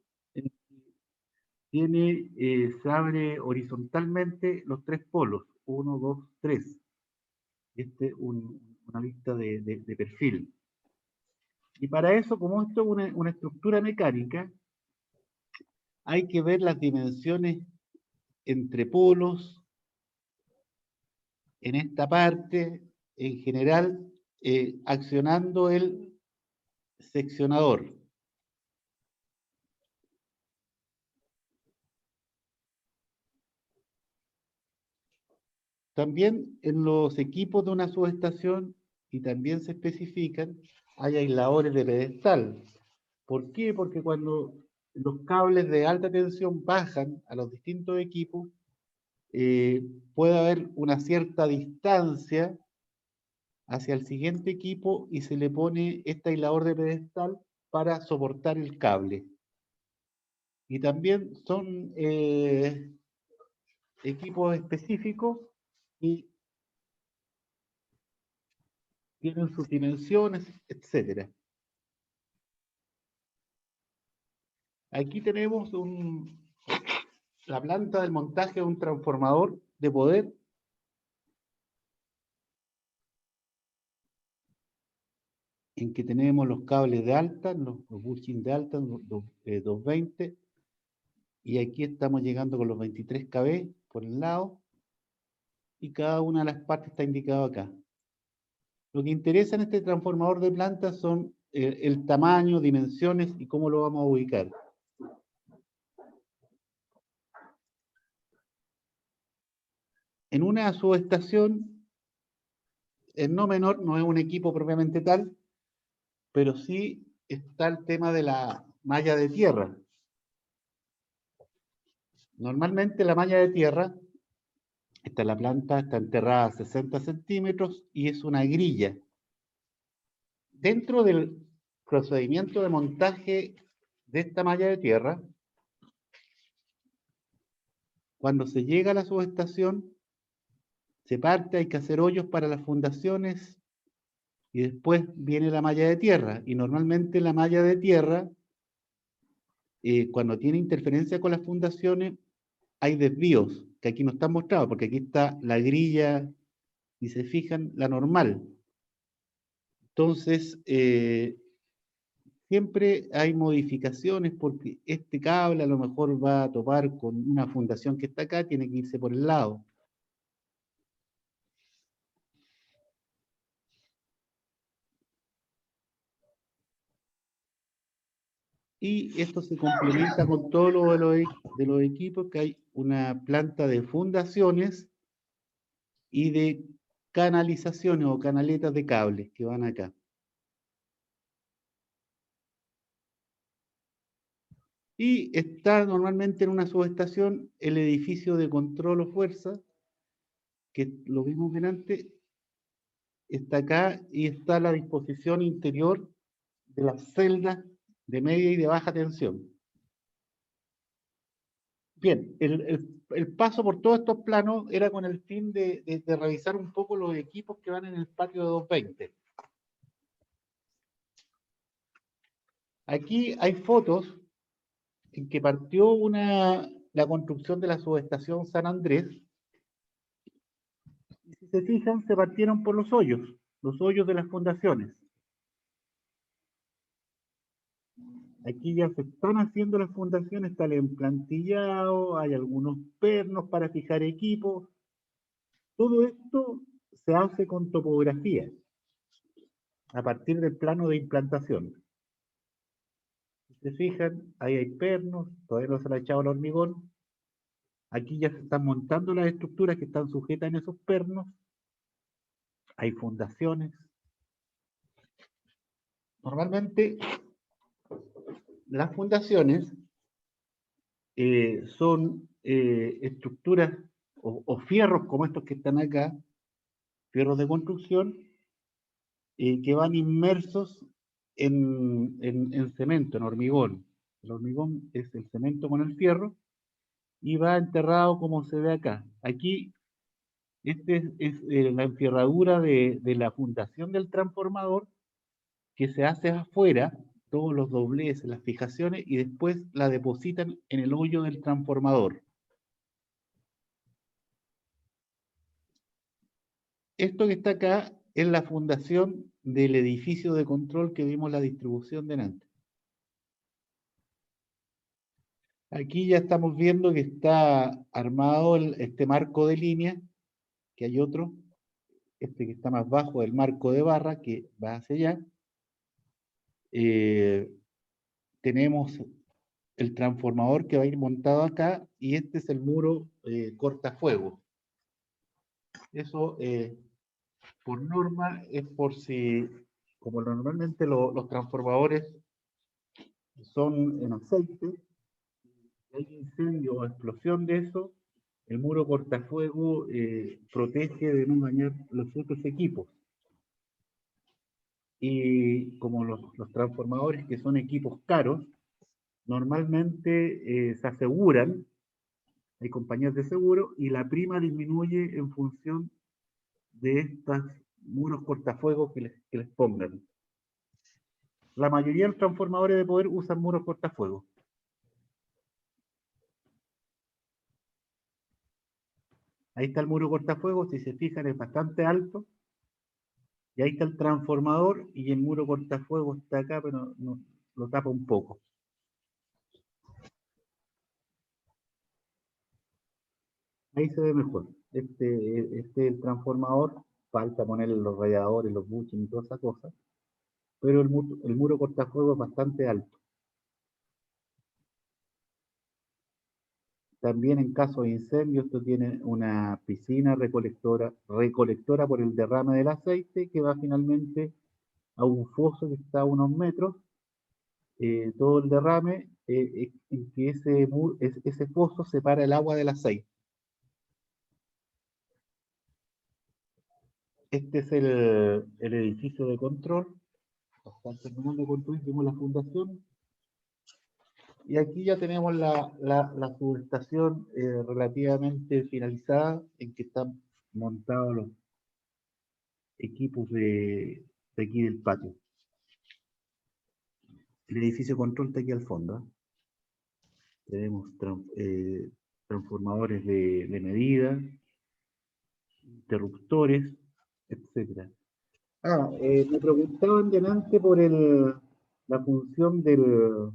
Se abre horizontalmente los 3 polos, 1, 2, 3. Una vista de perfil. Y para eso, como esto es una estructura mecánica, hay que ver las dimensiones entre polos, en esta parte, en general, accionando el seccionador. También en los equipos de una subestación, y también se especifican, hay aisladores de pedestal. ¿Por qué? Porque cuando los cables de alta tensión bajan a los distintos equipos, puede haber una cierta distancia hacia el siguiente equipo y se le pone este aislador de pedestal para soportar el cable. Y también son equipos específicos y tienen sus dimensiones, etc. Aquí tenemos la planta del montaje de un transformador de poder en que tenemos los cables de alta, los bushings de alta, 220, y aquí estamos llegando con los 23 kV por el lado, y cada una de las partes está indicado acá. Lo que interesa en este transformador de planta son el tamaño, dimensiones y cómo lo vamos a ubicar. En una subestación, el no menor no es un equipo propiamente tal, pero sí está el tema de malla de tierra. Normalmente la malla de tierra, esta es la planta, está enterrada a 60 centímetros y es una grilla. Dentro del procedimiento de montaje de esta malla de tierra, cuando se llega a la subestación, se parte, hay que hacer hoyos para las fundaciones y después viene la malla de tierra. Y normalmente la malla de tierra, cuando tiene interferencia con las fundaciones, hay desvíos, que aquí no están mostrados, porque aquí está la grilla, y se fijan, la normal. Entonces, siempre hay modificaciones porque este cable a lo mejor va a topar con una fundación que está acá, tiene que irse por el lado. Y esto se complementa con todo lo de los equipos, que hay una planta de fundaciones y de canalizaciones o canaletas de cables que van acá. Y está normalmente en una subestación el edificio de control o fuerza, que lo vimos delante, está acá y está a la disposición interior de las celdas de media y de baja tensión. Bien, el paso por todos estos planos era con el fin de revisar un poco los equipos que van en el patio de 220. Aquí hay fotos en que partió la construcción de la subestación San Andrés. Y si se fijan, se partieron por los hoyos de las fundaciones. Aquí ya se están haciendo las fundaciones, está el emplantillado, hay algunos pernos para fijar equipos. Todo esto se hace con topografía, a partir del plano de implantación. Si se fijan, ahí hay pernos, todavía no se le ha echado el hormigón. Aquí ya se están montando las estructuras que están sujetas en esos pernos. Hay fundaciones. Normalmente, las fundaciones son estructuras o fierros como estos que están acá, fierros de construcción, que van inmersos en cemento, en hormigón. El hormigón es el cemento con el fierro y va enterrado como se ve acá. Aquí, este es la enfierradura de la fundación del transformador que se hace afuera, todos los dobleces, las fijaciones, y después la depositan en el hoyo del transformador. Esto que está acá es la fundación del edificio de control que vimos la distribución delante. Aquí ya estamos viendo que está armado este marco de línea, que hay otro, este que está más bajo del marco de barra, que va hacia allá. Tenemos el transformador que va a ir montado acá, y este es el muro cortafuegos. Eso, por norma, es por si, como normalmente los transformadores son en aceite, si hay incendio o explosión de eso, el muro cortafuego protege de no dañar los otros equipos. Y como los transformadores, que son equipos caros, normalmente se aseguran, hay compañías de seguro, y la prima disminuye en función de estos muros cortafuegos que les pongan. La mayoría de los transformadores de poder usan muros cortafuegos. Ahí está el muro cortafuegos, si se fijan es bastante alto. Y ahí está el transformador y el muro cortafuegos está acá, pero lo tapa un poco. Ahí se ve mejor. Este es el transformador, falta ponerle los radiadores, los bushings y toda esa cosa. Pero el muro cortafuegos es bastante alto. También en caso de incendio, esto tiene una piscina recolectora por el derrame del aceite, que va finalmente a un foso que está a unos metros, todo el derrame, en que ese pozo separa el agua del aceite. Este es el edificio de control. Están terminando de construir, vimos la fundación. Y aquí ya tenemos la subestación relativamente finalizada, en que están montados los equipos de aquí del patio. El edificio de control está aquí al fondo, ¿eh? Tenemos transformadores de medida, interruptores, etc. Me preguntaban delante por la función del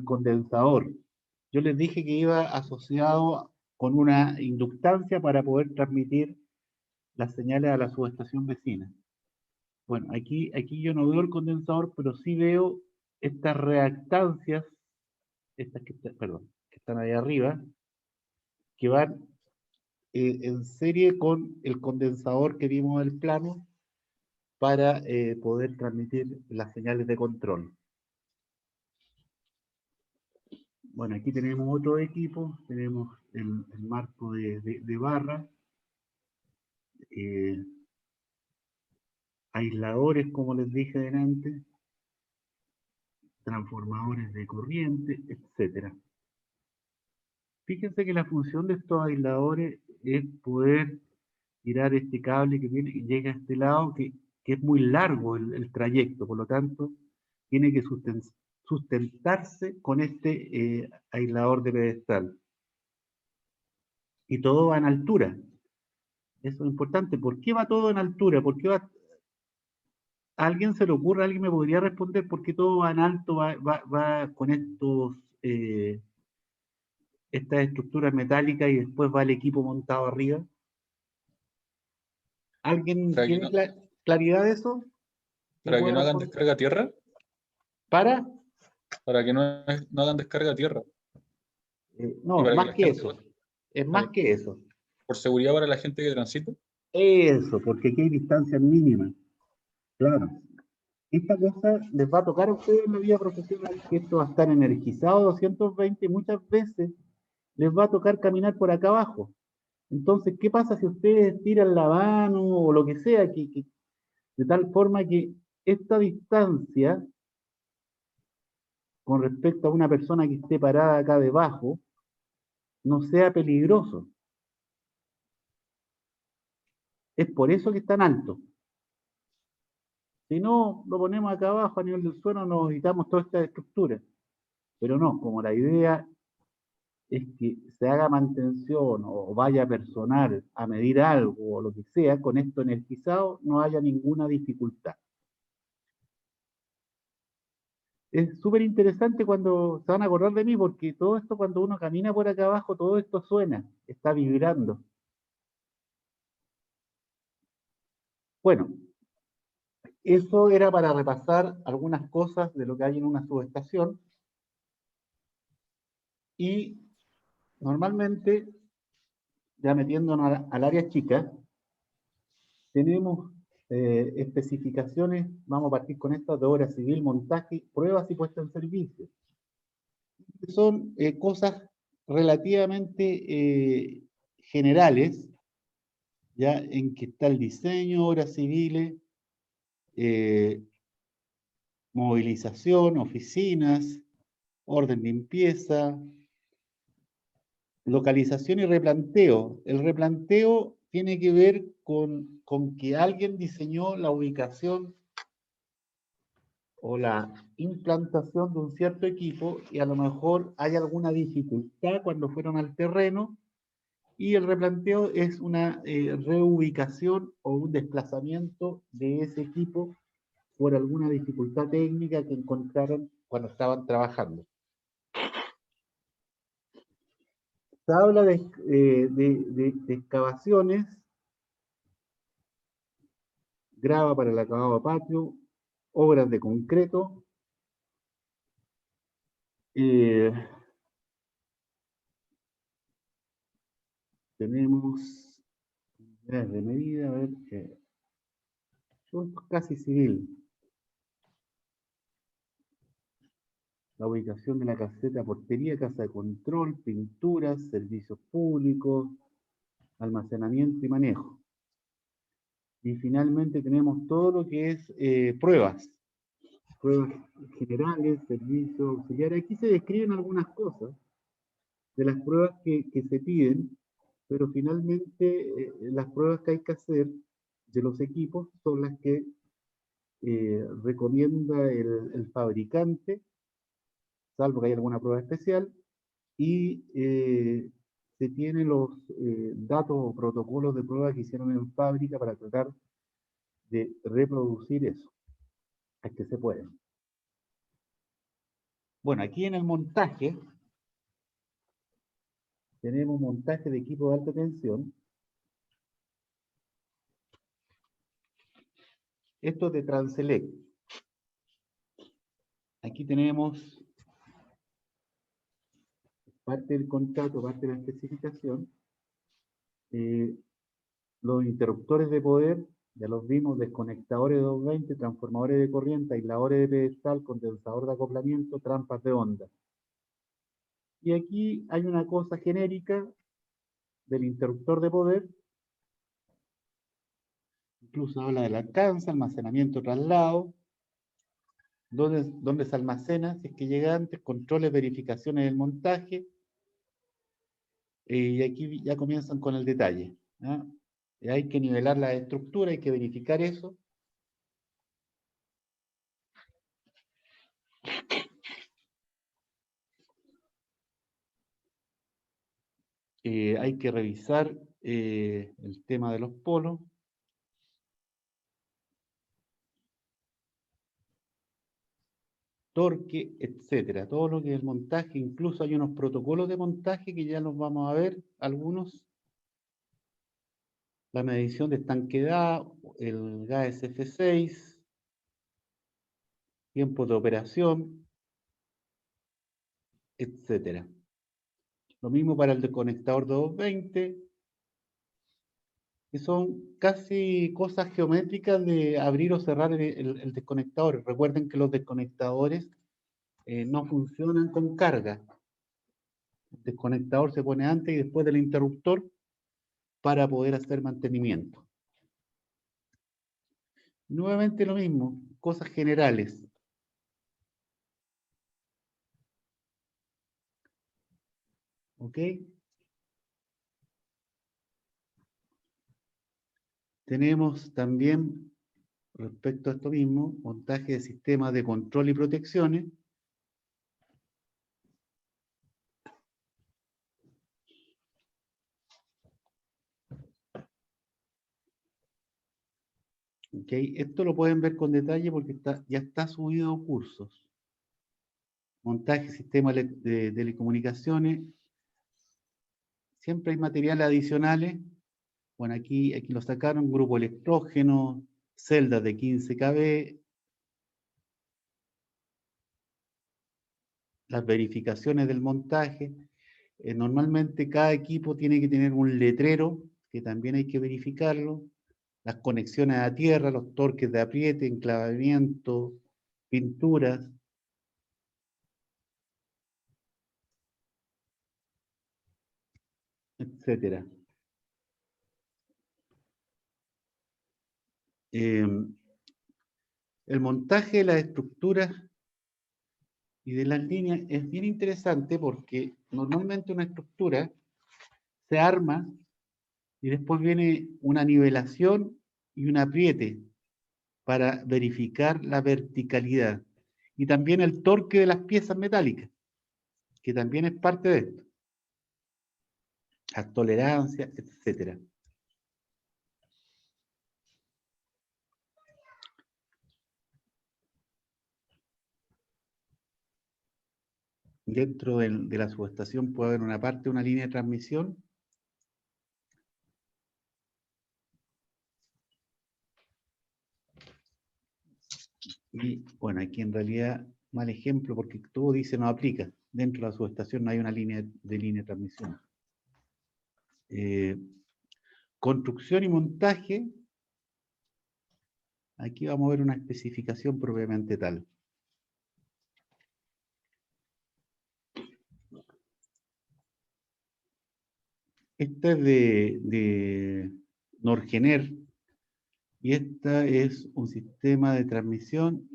condensador. Yo les dije que iba asociado con una inductancia para poder transmitir las señales a la subestación vecina. Bueno, aquí yo no veo el condensador, pero sí veo estas reactancias, que están ahí arriba, que van en serie con el condensador que vimos en el plano para poder transmitir las señales de control. Bueno, aquí tenemos otro equipo, tenemos el marco de barra, aisladores, como les dije delante, transformadores de corriente, etc. Fíjense que la función de estos aisladores es poder tirar este cable que llega a este lado, que es muy largo el trayecto, por lo tanto, tiene que sustentarse con este aislador de pedestal. Y todo va en altura. Eso es importante. ¿Por qué va todo en altura? ¿Por qué va? ¿A alguien se le ocurre? ¿Alguien me podría responder por qué todo va en alto, va con estas estructuras metálicas y después va el equipo montado arriba? ¿Alguien Para que tiene no, claridad de eso? ¿Me para que puede no hagan responder? descarga a tierra, ¿Para? para que no hagan descarga a tierra. Y No, para que más la que gente, eso. Es más que eso. por seguridad para la gente que transita. Eso, porque aquí hay distancias mínimas. Claro. Esta cosa les va a tocar a ustedes en la vida profesional, que esto va a estar energizado 220 y muchas veces les va a tocar caminar por acá abajo. Entonces, ¿qué pasa si ustedes tiran la mano o lo que sea, de tal forma que esta distancia con respecto a una persona que esté parada acá debajo no sea peligroso? Es por eso que es tan alto. Si no, lo ponemos acá abajo a nivel del suelo, nos evitamos toda esta estructura. Pero no, como la idea es que se haga mantención o vaya personal a medir algo o lo que sea, con esto energizado no haya ninguna dificultad. Es súper interesante cuando se van a acordar de mí, porque todo esto cuando uno camina por acá abajo, todo esto suena, está vibrando. Bueno, eso era para repasar algunas cosas de lo que hay en una subestación. Y normalmente, ya metiéndonos al área chica, tenemos especificaciones, vamos a partir con estas de obra civil, montaje, pruebas y puesta en servicio. Son cosas relativamente generales, ya en que está el diseño, obras civiles, movilización, oficinas, orden, limpieza, localización y replanteo. El replanteo tiene que ver con que alguien diseñó la ubicación o la implantación de un cierto equipo y a lo mejor hay alguna dificultad cuando fueron al terreno y el replanteo es una reubicación o un desplazamiento de ese equipo por alguna dificultad técnica que encontraron cuando estaban trabajando. Se habla de excavaciones, grava para el acabado de patio, obras de concreto, tenemos unidades de medida, a ver, esto es casi civil. la ubicación de la caseta portería, casa de control, pinturas, servicios públicos, almacenamiento y manejo. Y finalmente tenemos todo lo que es pruebas generales, servicios auxiliares. Aquí se describen algunas cosas de las pruebas que se piden, pero finalmente las pruebas que hay que hacer de los equipos son las que recomienda el fabricante, salvo que haya alguna prueba especial, y se tienen los datos o protocolos de prueba que hicieron en fábrica para tratar de reproducir eso, es que se puede. Bueno, aquí en el montaje, tenemos montaje de equipo de alta tensión. Esto es de Transelec. Aquí tenemos parte del contrato, parte de la especificación. Los interruptores de poder, ya los vimos, desconectadores de 220, transformadores de corriente, aisladores de pedestal, condensador de acoplamiento, trampas de onda. Y aquí hay una cosa genérica del interruptor de poder. Incluso habla del alcance, almacenamiento, traslado, dónde se almacena, si es que llega antes, controles, verificaciones del montaje. Y aquí ya comienzan con el detalle, ¿no? Hay que nivelar la estructura, hay que verificar eso. Hay que revisar el tema de los polos. Torque, etcétera. Todo lo que es el montaje, incluso hay unos protocolos de montaje que ya los vamos a ver, algunos. La medición de estanqueidad, el gas SF6, tiempo de operación, etcétera. Lo mismo para el desconectador 220, que son casi cosas geométricas de abrir o cerrar el desconectador. Recuerden que los desconectadores no funcionan con carga. El desconectador se pone antes y después del interruptor para poder hacer mantenimiento. Nuevamente lo mismo, cosas generales. ¿Ok? Tenemos también, respecto a esto mismo, montaje de sistemas de control y protecciones. ¿Ok? Esto lo pueden ver con detalle porque ya está subido a cursos. Montaje de sistemas de telecomunicaciones. Siempre hay materiales adicionales. Bueno, aquí lo sacaron, grupo electrógeno, celdas de 15 kV, las verificaciones del montaje. Normalmente cada equipo tiene que tener un letrero, que también hay que verificarlo, las conexiones a tierra, los torques de apriete, enclavamiento, pinturas. Etcétera. El montaje de las estructuras y de las líneas es bien interesante porque normalmente una estructura se arma y después viene una nivelación y un apriete para verificar la verticalidad y también el torque de las piezas metálicas, que también es parte de esto. Las tolerancias, etcétera. Dentro de la subestación puede haber una parte, una línea de transmisión. Y bueno, aquí en realidad, mal ejemplo, porque todo dice no aplica. Dentro de la subestación no hay una línea de transmisión. Construcción y montaje. Aquí vamos a ver una especificación propiamente tal. Esta es de Norgener y esta es un sistema de transmisión,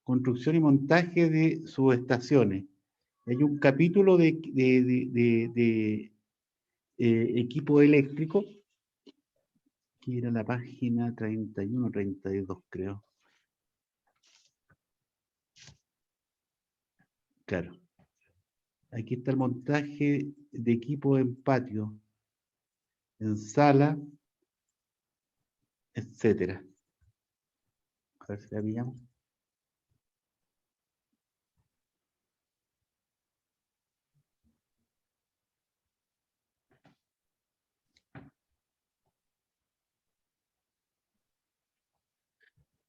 construcción y montaje de subestaciones. Hay un capítulo de equipo eléctrico, que era la página 31, 32, creo. Claro. Aquí está el montaje de equipo en patio, en sala, etcétera. A ver si la pillamos.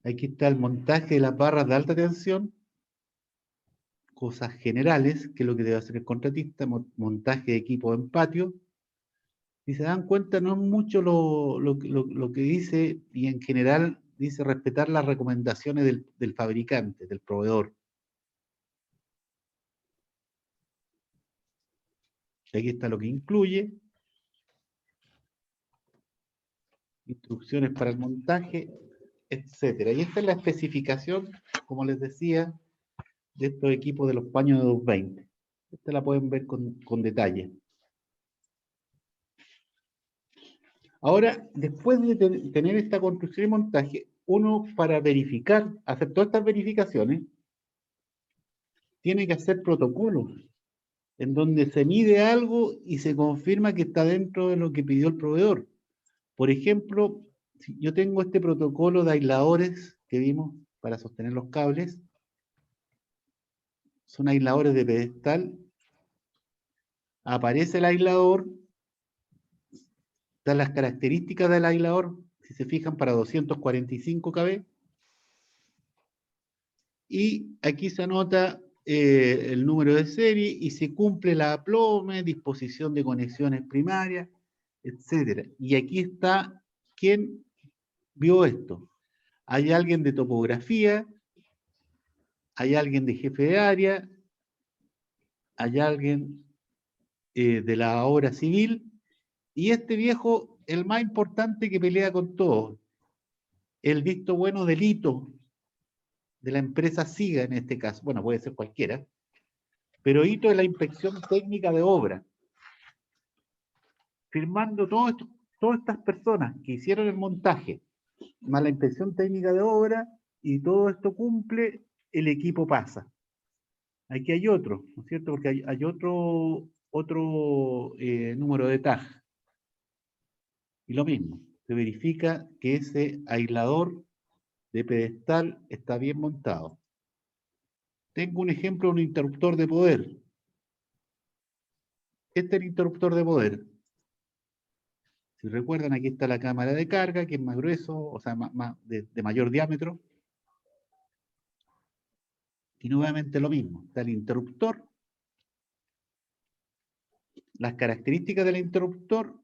Aquí está el montaje de las barras de alta tensión, cosas generales, que es lo que debe hacer el contratista, montaje de equipo en patio. Si se dan cuenta, no es mucho lo que dice, y en general dice respetar las recomendaciones del fabricante, del proveedor. Aquí está lo que incluye. Instrucciones para el montaje, etcétera. Y esta es la especificación, como les decía, de estos equipos de los paños de 220. Esta la pueden ver con detalle. Ahora, después de tener esta construcción y montaje, uno para verificar, hacer todas estas verificaciones, tiene que hacer protocolos, en donde se mide algo y se confirma que está dentro de lo que pidió el proveedor. Por ejemplo, si yo tengo este protocolo de aisladores que vimos para sostener los cables, son aisladores de pedestal, aparece el aislador, dan las características del aislador, si se fijan, para 245 kV, y aquí se anota el número de serie y se cumple la aplome, disposición de conexiones primarias, etcétera. Y aquí está quién vio esto. Hay alguien de topografía, hay alguien de jefe de área, hay alguien de la obra civil, y este viejo, el más importante que pelea con todos, el visto bueno del hito de la empresa SIGA en este caso, bueno, puede ser cualquiera, pero hito es la inspección técnica de obra, firmando todas estas personas que hicieron el montaje, más la inspección técnica de obra, y todo esto cumple, el equipo pasa. Aquí hay otro, ¿no es cierto? Porque hay otro número de TAG. Y lo mismo, se verifica que ese aislador de pedestal está bien montado. Tengo un ejemplo de un interruptor de poder. Este es el interruptor de poder. Si recuerdan, aquí está la cámara de carga, que es más grueso, o sea, de mayor diámetro. Y nuevamente lo mismo, está el interruptor, las características del interruptor,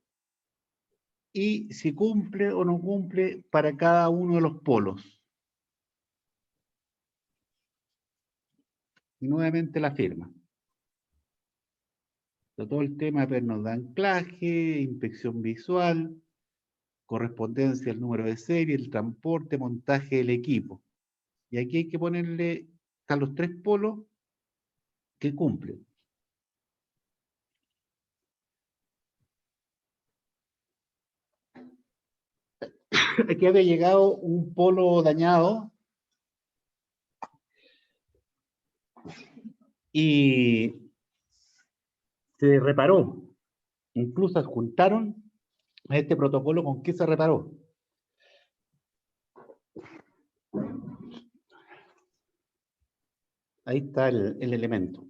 y si cumple o no cumple para cada uno de los polos. Y nuevamente la firma. Todo el tema de pernos de anclaje, inspección visual, correspondencia al número de serie, el transporte, montaje del equipo. Y aquí hay que ponerle, están los tres polos que cumplen. Aquí había llegado un polo dañado y se reparó. Incluso adjuntaron a este protocolo con qué se reparó. Ahí está el elemento.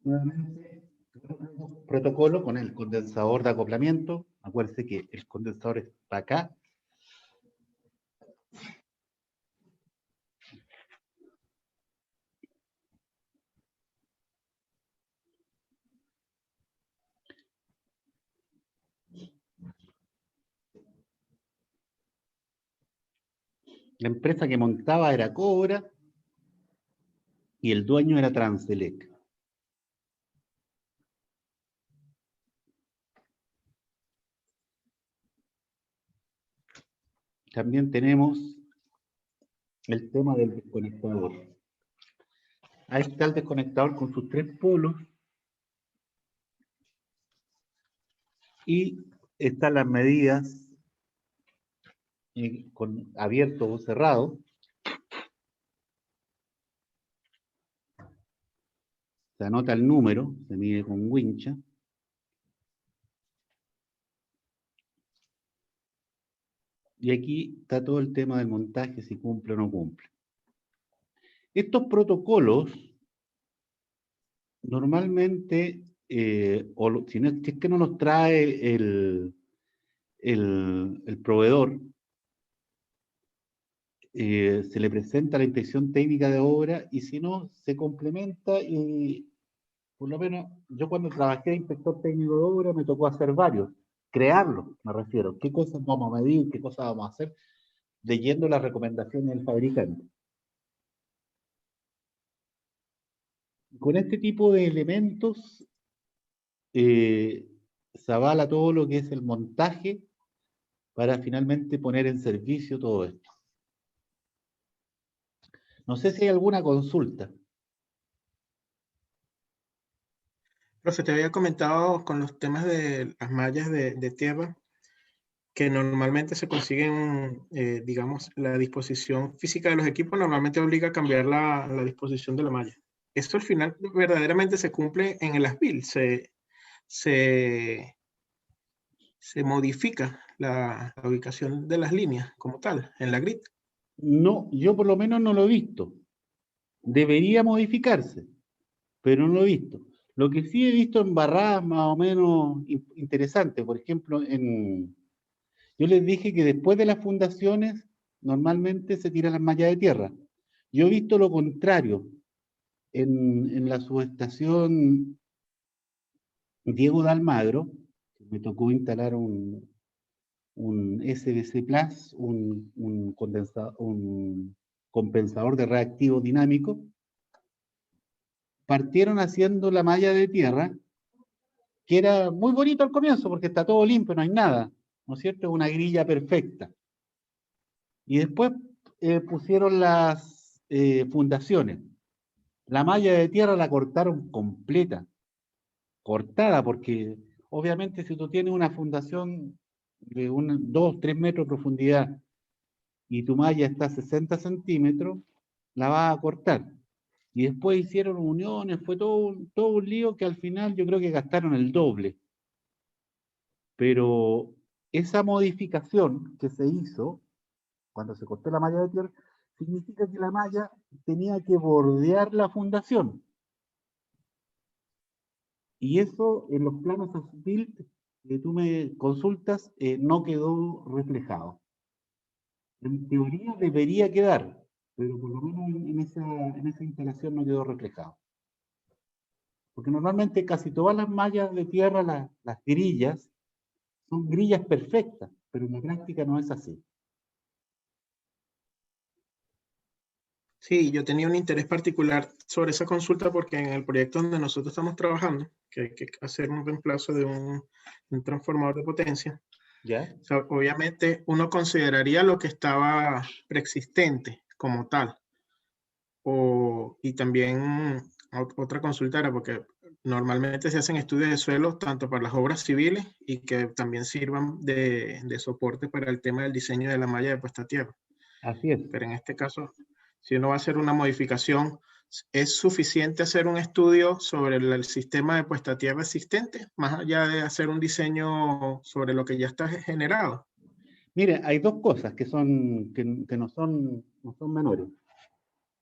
Nuevamente, protocolo con el condensador de acoplamiento. Acuérdense que el condensador está acá. La empresa que montaba era Cobra y el dueño era Transelec. También tenemos el tema del desconectador. Ahí está el desconectador con sus 3 polos y están las medidas con abierto o cerrado. Se anota el número, se mide con wincha. Y aquí está todo el tema del montaje, si cumple o no cumple. Estos protocolos, normalmente, si es que no los trae el proveedor, se le presenta la inspección técnica de obra y si no, se complementa y por lo menos yo cuando trabajé de inspector técnico de obra me tocó hacer varios, crearlos, me refiero, qué cosas vamos a medir, qué cosas vamos a hacer, leyendo las recomendaciones del fabricante. Con este tipo de elementos se avala todo lo que es el montaje para finalmente poner en servicio todo esto. No sé si hay alguna consulta. Profe, te había comentado con los temas de las mallas de tierra, que normalmente se consiguen, digamos, la disposición física de los equipos normalmente obliga a cambiar la disposición de la malla. Esto al final verdaderamente se cumple en el ASBIL, se modifica la ubicación de las líneas como tal, en la grid. No, yo por lo menos no lo he visto. Debería modificarse, pero no lo he visto. Lo que sí he visto en barradas más o menos interesantes, por ejemplo, yo les dije que después de las fundaciones normalmente se tiran las mallas de tierra. Yo he visto lo contrario. En la subestación Diego de Almagro, me tocó instalar un SBC Plus, un compensador de reactivo dinámico. Partieron haciendo la malla de tierra, que era muy bonito al comienzo porque está todo limpio, no hay nada, ¿no es cierto? Una grilla perfecta. Y después pusieron las fundaciones. La malla de tierra la cortaron completa, cortada, porque obviamente si tú tienes una fundación de 2, 3 metros de profundidad y tu malla está a 60 centímetros, la vas a cortar. Y después hicieron uniones, fue todo un lío que al final yo creo que gastaron el doble. Pero esa modificación que se hizo cuando se cortó la malla de tierra, significa que la malla tenía que bordear la fundación. Y eso en los planos as-built que tú me consultas no quedó reflejado. En teoría debería quedar, pero por lo menos en esa instalación no quedó reflejado. Porque normalmente casi todas las mallas de tierra, las grillas, son grillas perfectas, pero en la práctica no es así. Sí, yo tenía un interés particular sobre esa consulta porque en el proyecto donde nosotros estamos trabajando, que hay que hacer un reemplazo de un transformador de potencia, ¿Ya? o sea, obviamente uno consideraría lo que estaba preexistente como tal. Y también otra consulta era porque normalmente se hacen estudios de suelo tanto para las obras civiles y que también sirvan de soporte para el tema del diseño de la malla de puesta a tierra. Así es. Pero en este caso, si uno va a hacer una modificación, ¿es suficiente hacer un estudio sobre el sistema de puesta a tierra existente, más allá de hacer un diseño sobre lo que ya está generado? Mire, hay dos cosas que no son menores.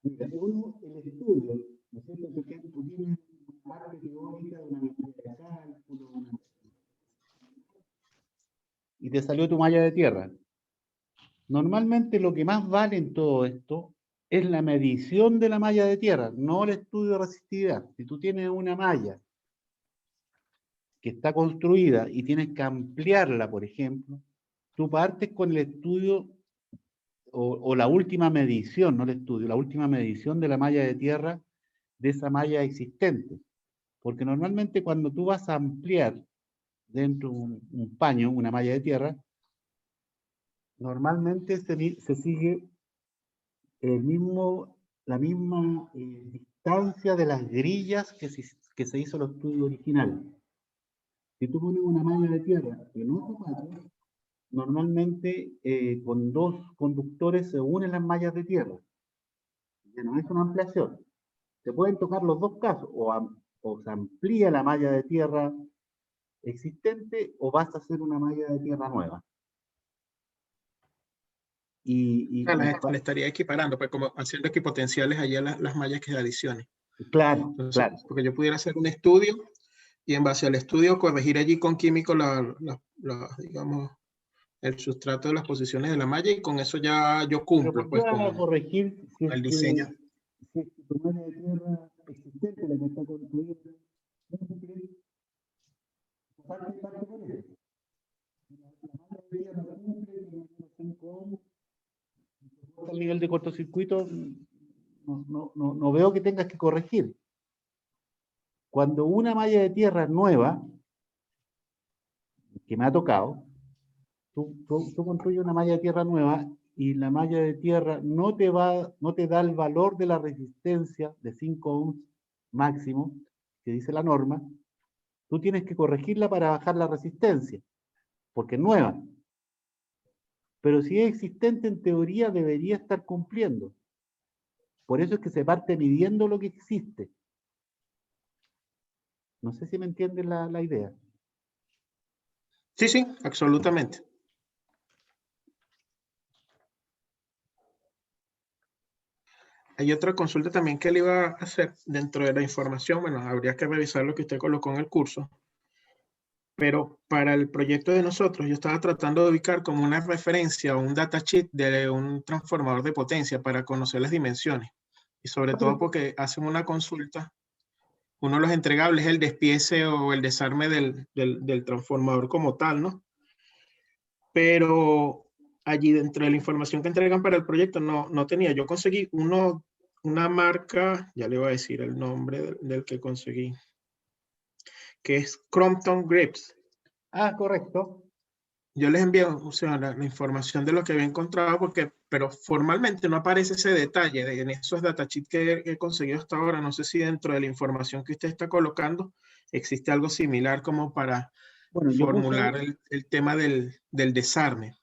Mira, uno, el estudio, ¿no es cierto? Porque tú tienes una parte teórica de una memoria de cálculo, y te salió tu malla de tierra. Normalmente lo que más vale en todo esto es la medición de la malla de tierra, no el estudio de resistividad. Si tú tienes una malla que está construida y tienes que ampliarla, por ejemplo, tú partes con el estudio o la última medición, no el estudio, la última medición de la malla de tierra de esa malla existente. Porque normalmente cuando tú vas a ampliar dentro de un paño, una malla de tierra, normalmente se sigue la misma distancia de las grillas que se hizo el estudio original. Si tú pones una malla de tierra en otro patio, normalmente con dos conductores se unen las mallas de tierra. Ya no es una ampliación. Se pueden tocar los dos casos, o se amplía la malla de tierra existente o vas a hacer una malla de tierra nueva. Le estaría equiparando, pues como haciendo equipotenciales allá las mallas que se adicionen. Claro, Entonces, claro. porque yo pudiera hacer un estudio y en base al estudio corregir allí con químico digamos, el sustrato de las posiciones de la malla y con eso ya yo cumplo pues vas a corregir si el diseño. Si es que tu malla de tierra existente, la que está construida, no se quiere parte por eso. La malla de tierra cumple con unos 5 ohms, el nivel de cortocircuito, no veo que tengas que corregir. Cuando una malla de tierra nueva, que me ha tocado, tú construyes una malla de tierra nueva y la malla de tierra no te da el valor de la resistencia de 5 ohms máximo, que dice la norma, tú tienes que corregirla para bajar la resistencia, porque es nueva. Pero si es existente, en teoría debería estar cumpliendo. Por eso es que se parte midiendo lo que existe. No sé si me entienden la idea. Sí, absolutamente. Hay otra consulta también que le iba a hacer dentro de la información. Bueno, habría que revisar lo que usted colocó en el curso. Pero para el proyecto de nosotros, yo estaba tratando de ubicar como una referencia o un datasheet de un transformador de potencia para conocer las dimensiones. Y sobre todo porque hacen una consulta. Uno de los entregables es el despiece o el desarme del transformador como tal, ¿no? Pero allí dentro de la información que entregan para el proyecto no tenía. Yo conseguí una marca, ya le voy a decir el nombre del que conseguí, que es Crompton Grips. Ah, correcto. Yo les envié, o sea, la información de lo que había encontrado, pero formalmente no aparece ese detalle en esos datasheets que he conseguido hasta ahora. No sé si dentro de la información que usted está colocando existe algo similar como para formular el tema del desarme.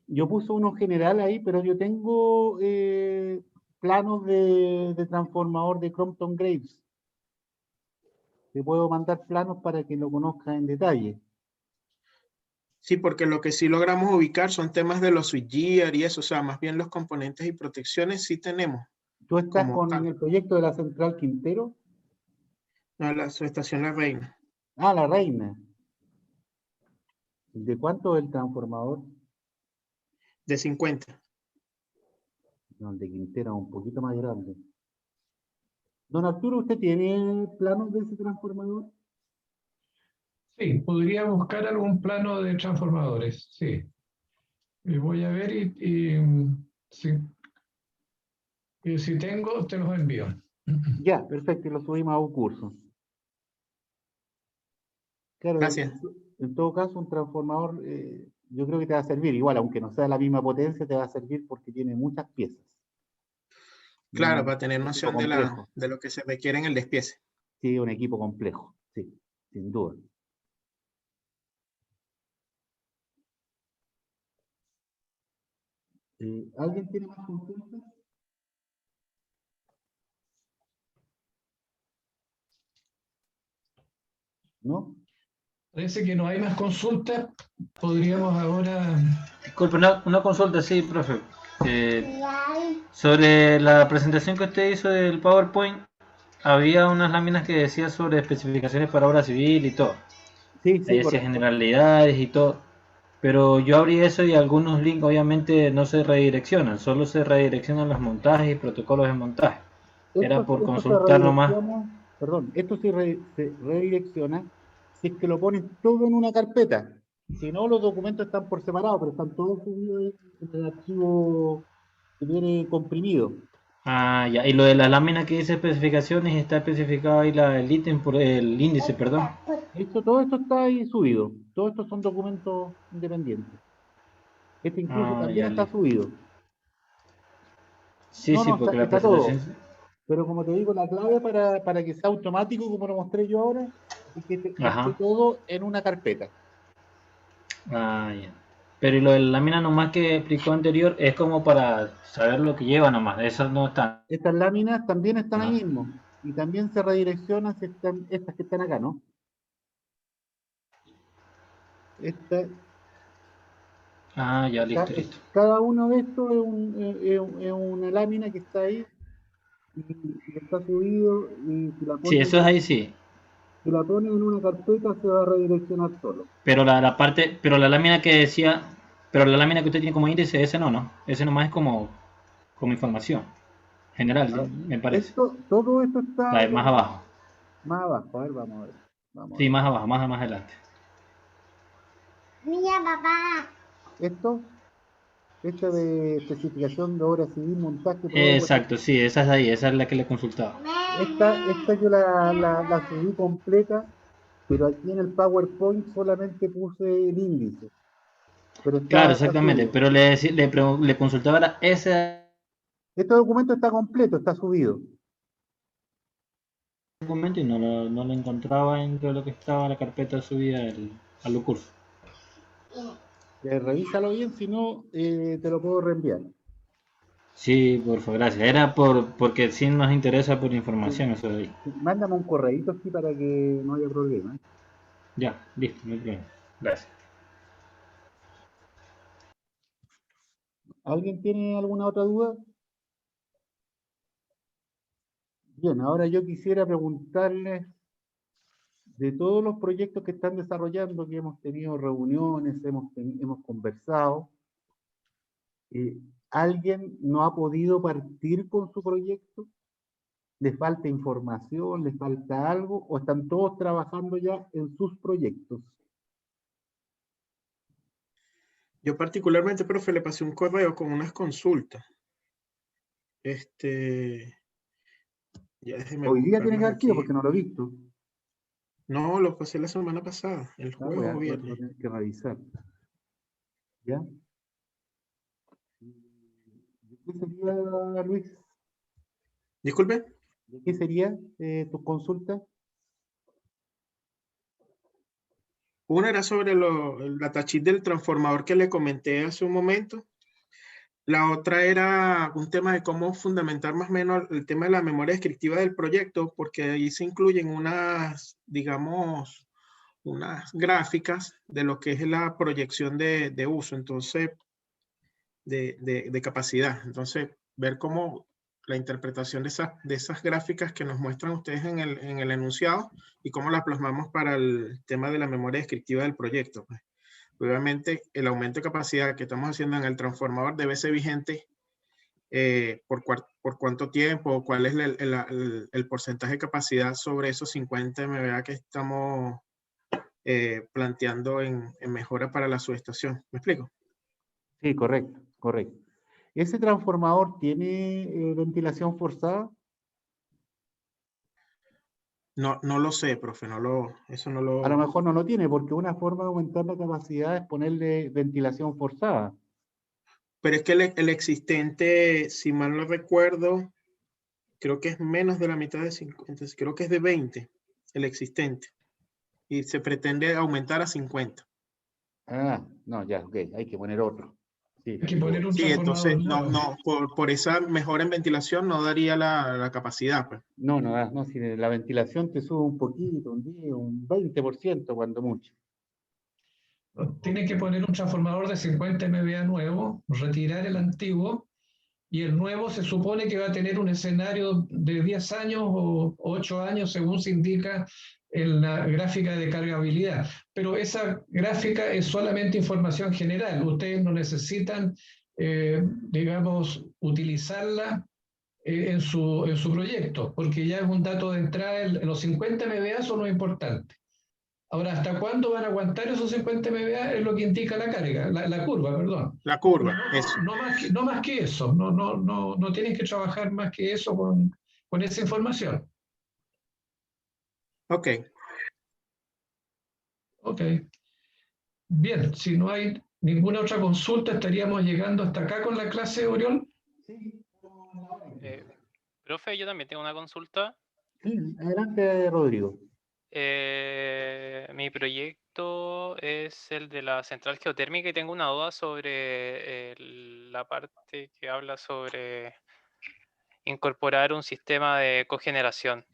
Yo puse uno general ahí, pero yo tengo planos de transformador de Crompton Graves. Te puedo mandar planos para que lo conozcas en detalle. Sí, porque lo que sí logramos ubicar son temas de los switchgear y eso, o sea, más bien los componentes y protecciones sí tenemos. ¿Tú estás con el proyecto de la Central Quintero? No, la subestación La Reina. Ah, La Reina. ¿De cuánto es el transformador? De 50. No, el de Quintero es un poquito más grande. Don Arturo, ¿usted tiene planos de ese transformador? Sí, podría buscar algún plano de transformadores, sí. Voy a ver si tengo, te los envío. Ya, perfecto, y lo subimos a un curso. Claro, Gracias. en todo caso, un transformador yo creo que te va a servir. Igual, aunque no sea la misma potencia, te va a servir porque tiene muchas piezas. Claro, para tener noción de lo que se requiere en el despiece. Sí, un equipo complejo, sí, sin duda. ¿Alguien tiene más consultas? ¿No? Parece que no hay más consultas. Podríamos ahora... Disculpe, una consulta, sí, profe. Sobre la presentación que usted hizo del PowerPoint, había unas láminas que decía sobre especificaciones para obra civil y todo. Sí, Ahí decía correcto. generalidades y todo. Pero yo abrí eso y algunos links obviamente no se redireccionan, solo se redireccionan los montajes y protocolos de montaje. Era por consultar nomás. Perdón, esto se redirecciona si es que lo pones todo en una carpeta. Si no, los documentos están por separado, pero están todos subidos en el archivo que viene comprimido. Ah, ya. Y lo de la lámina que dice especificaciones, está especificado ahí el ítem por el índice, perdón. Todo esto está ahí subido. Todos estos son documentos independientes. Este incluso Ah, también ya, está listo. subido. Sí, No, sí, no, porque la está todo. presentación. Pero como te digo, la clave para que sea automático, como lo mostré yo ahora, es que esté Ajá. todo en una carpeta. Ah, ya. Pero y lo de la lámina nomás que explicó anterior es como para saber lo que lleva nomás. Eso no está. Estas láminas también están ahí Ajá. mismo. Y también se redireccionan estas que están acá, ¿no? Esta, Ah, ya, listo, listo. cada uno de estos es una lámina que está ahí y está subido. Y Sí, eso es ahí sí. si la pones en una carpeta, se va a redireccionar solo. Pero la parte, pero la lámina que decía, pero la lámina que usted tiene como índice, ese no, ¿no? Ese nomás es como información general, Ah, me parece. todo esto está La de más abajo. más abajo. A ver, vamos a ver. Sí, más abajo, más adelante. Mira, papá. Esta de especificación de obra civil, montaje, prueba. Exacto, sí, esa es de ahí, esa es la que le consultaba. Esta yo la subí completa, pero aquí en el PowerPoint solamente puse el índice. Pero Claro, está exactamente, subido. pero le consultaba ese Este documento está completo, está subido. documento y no lo encontraba dentro de lo que estaba la carpeta subida al curso. Revísalo bien, si no, te lo puedo reenviar. Sí, por favor, gracias. Era porque sí nos interesa por información eso de ahí. Mándame un correíto aquí para que no haya problema. Ya, listo, no hay problema. Gracias. ¿Alguien tiene alguna otra duda? Bien, ahora yo quisiera preguntarles de todos los proyectos que están desarrollando, que hemos tenido reuniones, hemos conversado, ¿alguien no ha podido partir con su proyecto? ¿Les falta información? ¿Les falta algo? ¿O están todos trabajando ya en sus proyectos? Yo particularmente, profe, le pasé un correo con unas consultas. Ya déjeme Hoy día tiene que buscarlas haber sido aquí. porque no lo he visto. No, lo pasé la semana pasada, el jueves o Voy a viernes. tener que revisar. ¿Ya? ¿De qué sería, Luis? Disculpe. ¿De qué sería tu consulta? Una era sobre la tachit del transformador que le comenté hace un momento. La otra era un tema de cómo fundamentar más o menos el tema de la memoria descriptiva del proyecto, porque ahí se incluyen unas, digamos, unas gráficas de lo que es la proyección de uso, entonces, de capacidad. Entonces, ver cómo la interpretación de esas gráficas que nos muestran ustedes en el enunciado y cómo las plasmamos para el tema de la memoria descriptiva del proyecto. Pues. Obviamente, el aumento de capacidad que estamos haciendo en el transformador debe ser vigente por cuánto tiempo, cuál es el porcentaje de capacidad sobre esos 50 MVA que estamos planteando en mejora para la subestación. ¿Me explico? Sí, correcto, correcto. ¿Ese transformador tiene ventilación forzada? No lo sé, profe, eso no lo... A lo mejor no lo tiene, porque una forma de aumentar la capacidad es ponerle ventilación forzada. Pero es que el existente, si mal no recuerdo, creo que es menos de la mitad de 50, creo que es de 20 el existente. Y se pretende aumentar a 50. Ah, no, ya, ok, hay que poner otro. Sí, Hay que poner un Sí, transformador entonces nuevo. por esa mejora en ventilación no daría la capacidad. Pues. no, si la ventilación te sube un poquito, un 10, un 20% cuando mucho. Tienen que poner un transformador de 50 MVA nuevo, retirar el antiguo, y el nuevo se supone que va a tener un escenario de 10 años o 8 años, según se indica en la gráfica de cargabilidad. Pero esa gráfica es solamente información general. Ustedes no necesitan, digamos, utilizarla en su proyecto, porque ya es un dato de entrada. Los 50 MVA son lo importante. Ahora, ¿hasta cuándo van a aguantar esos 50 MVA? Es lo que indica la carga, la curva, perdón. La curva, eso. No más que eso, no tienen que trabajar más que eso con esa información. Ok. Ok. Bien, si no hay ninguna otra consulta, estaríamos llegando hasta acá con la clase, Oriol. Profe, yo también tengo una consulta. Sí, adelante, Rodrigo. Mi proyecto es el de la central geotérmica y tengo una duda sobre la parte que habla sobre incorporar un sistema de cogeneración.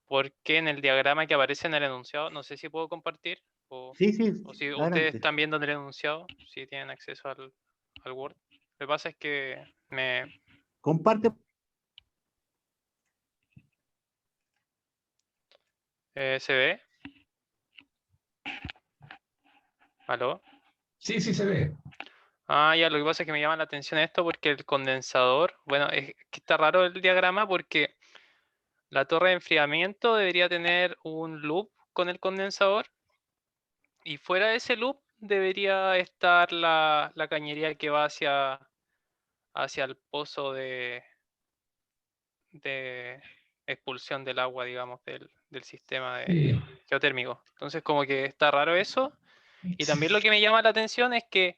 Porque en el diagrama que aparece en el enunciado, no sé si puedo compartir Sí, sí, o si ustedes adelante. están viendo en el enunciado, si tienen acceso al Word. Lo que pasa es que Comparte. ¿se ve? ¿Aló? Sí, sí se ve. Ah, ya, lo que pasa es que me llama la atención esto porque el condensador, bueno, es que está raro el diagrama porque la torre de enfriamiento debería tener un loop con el condensador y fuera de ese loop debería estar la cañería que va hacia el pozo de expulsión del agua, digamos, del sistema Sí. geotérmico. Entonces como que está raro eso. Y también lo que me llama la atención es que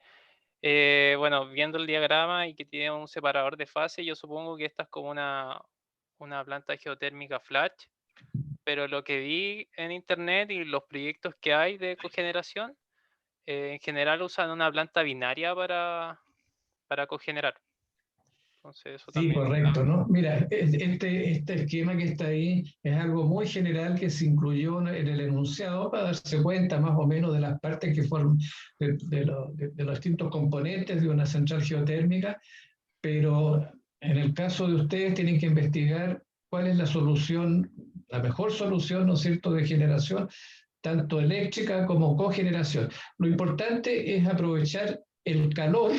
bueno, viendo el diagrama y que tiene un separador de fase, yo supongo que esta es como una planta geotérmica flash, pero lo que vi en internet y los proyectos que hay de cogeneración, en general usan una planta binaria para cogenerar. Entonces eso Sí, también. correcto, ¿no? Mira, este esquema que está ahí es algo muy general que se incluyó en el enunciado para darse cuenta más o menos de las partes que forman, de los distintos componentes de una central geotérmica, pero en el caso de ustedes tienen que investigar cuál es la solución, la mejor solución, ¿no es cierto?, de generación, tanto eléctrica como cogeneración. Lo importante es aprovechar el calor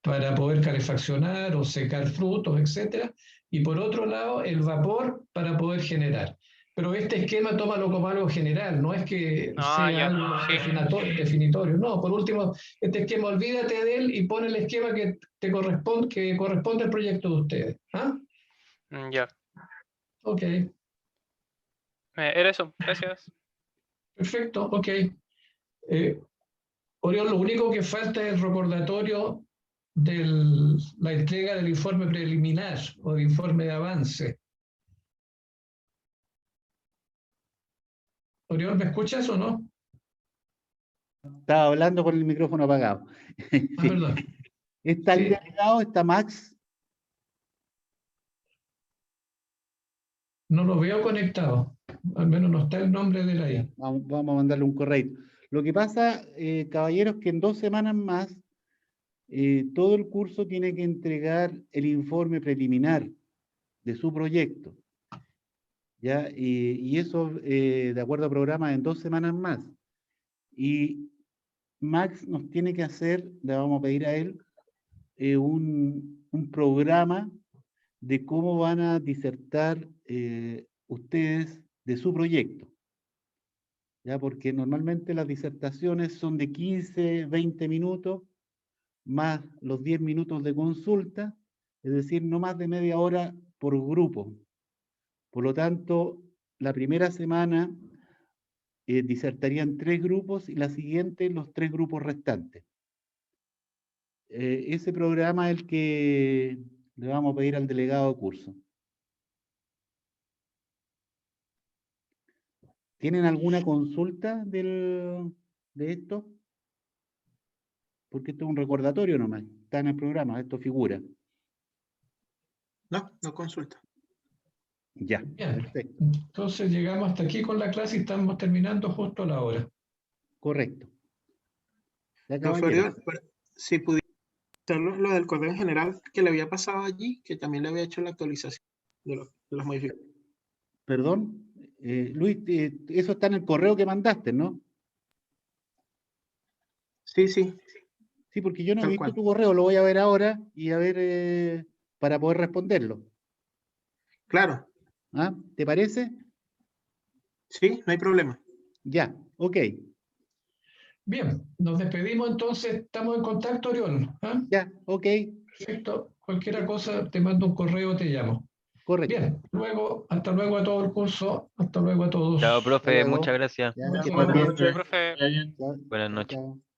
para poder calefaccionar o secar frutos, etcétera, y por otro lado el vapor para poder generar. Pero este esquema tómalo como algo general, no es que Ah, sea ya, algo sí. definitorio, no. Por último, este esquema olvídate de él y pon el esquema que corresponde al proyecto de ustedes. ¿Ah? Ya. Ok, Era eso, gracias. perfecto, ok. Oriol, lo único que falta es el recordatorio de la entrega del informe preliminar o de informe de avance. Oriol, ¿me escuchas o no? Estaba hablando con el micrófono apagado. Ah, Sí. perdón. ¿Está el Sí. delegado? ¿Está Max? No lo veo conectado. Al menos no está el nombre de él ahí. Vamos a mandarle un correo. Lo que pasa, caballeros, que en 2 semanas más todo el curso tiene que entregar el informe preliminar de su proyecto. ¿Ya? Y eso, de acuerdo al programa, en 2 semanas más. Y Max nos tiene que hacer, le vamos a pedir a él, un programa de cómo van a disertar ustedes de su proyecto. ¿Ya? Porque normalmente las disertaciones son de 15, 20 minutos, más los 10 minutos de consulta, es decir, no más de media hora por grupo. Por lo tanto, la primera semana disertarían 3 grupos y la siguiente los 3 grupos restantes. Ese programa es el que le vamos a pedir al delegado de curso. ¿Tienen alguna consulta de esto? Porque esto es un recordatorio nomás, está en el programa, esto figura. No, no consulta. Ya, Bien. perfecto, Entonces llegamos hasta aquí con la clase y estamos terminando justo a la hora. correcto. Ya, Profe caballero. Oriol, pero si pudiera hacer lo del correo en general que le había pasado allí, que también le había hecho la actualización de las modificaciones. Perdón, Luis, eso está en el correo que mandaste, ¿no? Sí, sí, Sí, porque yo no he tal visto cual. tu correo, lo voy a ver ahora y a ver para poder responderlo. Claro, ¿Ah? ¿Te parece? sí, no hay problema. Ya, Ok, Bien, nos despedimos entonces. Estamos en contacto, Oriol. ¿Ah? ya, ok, Perfecto. Cualquier cosa, te mando un correo, te llamo. correcto. Bien, hasta luego a todo el curso. Hasta luego a todos. Chao, profe, luego. muchas gracias. Ya, que Buenas estés bien. noches. Profe. Que vaya bien. Chao, Buenas chao, noches. chao.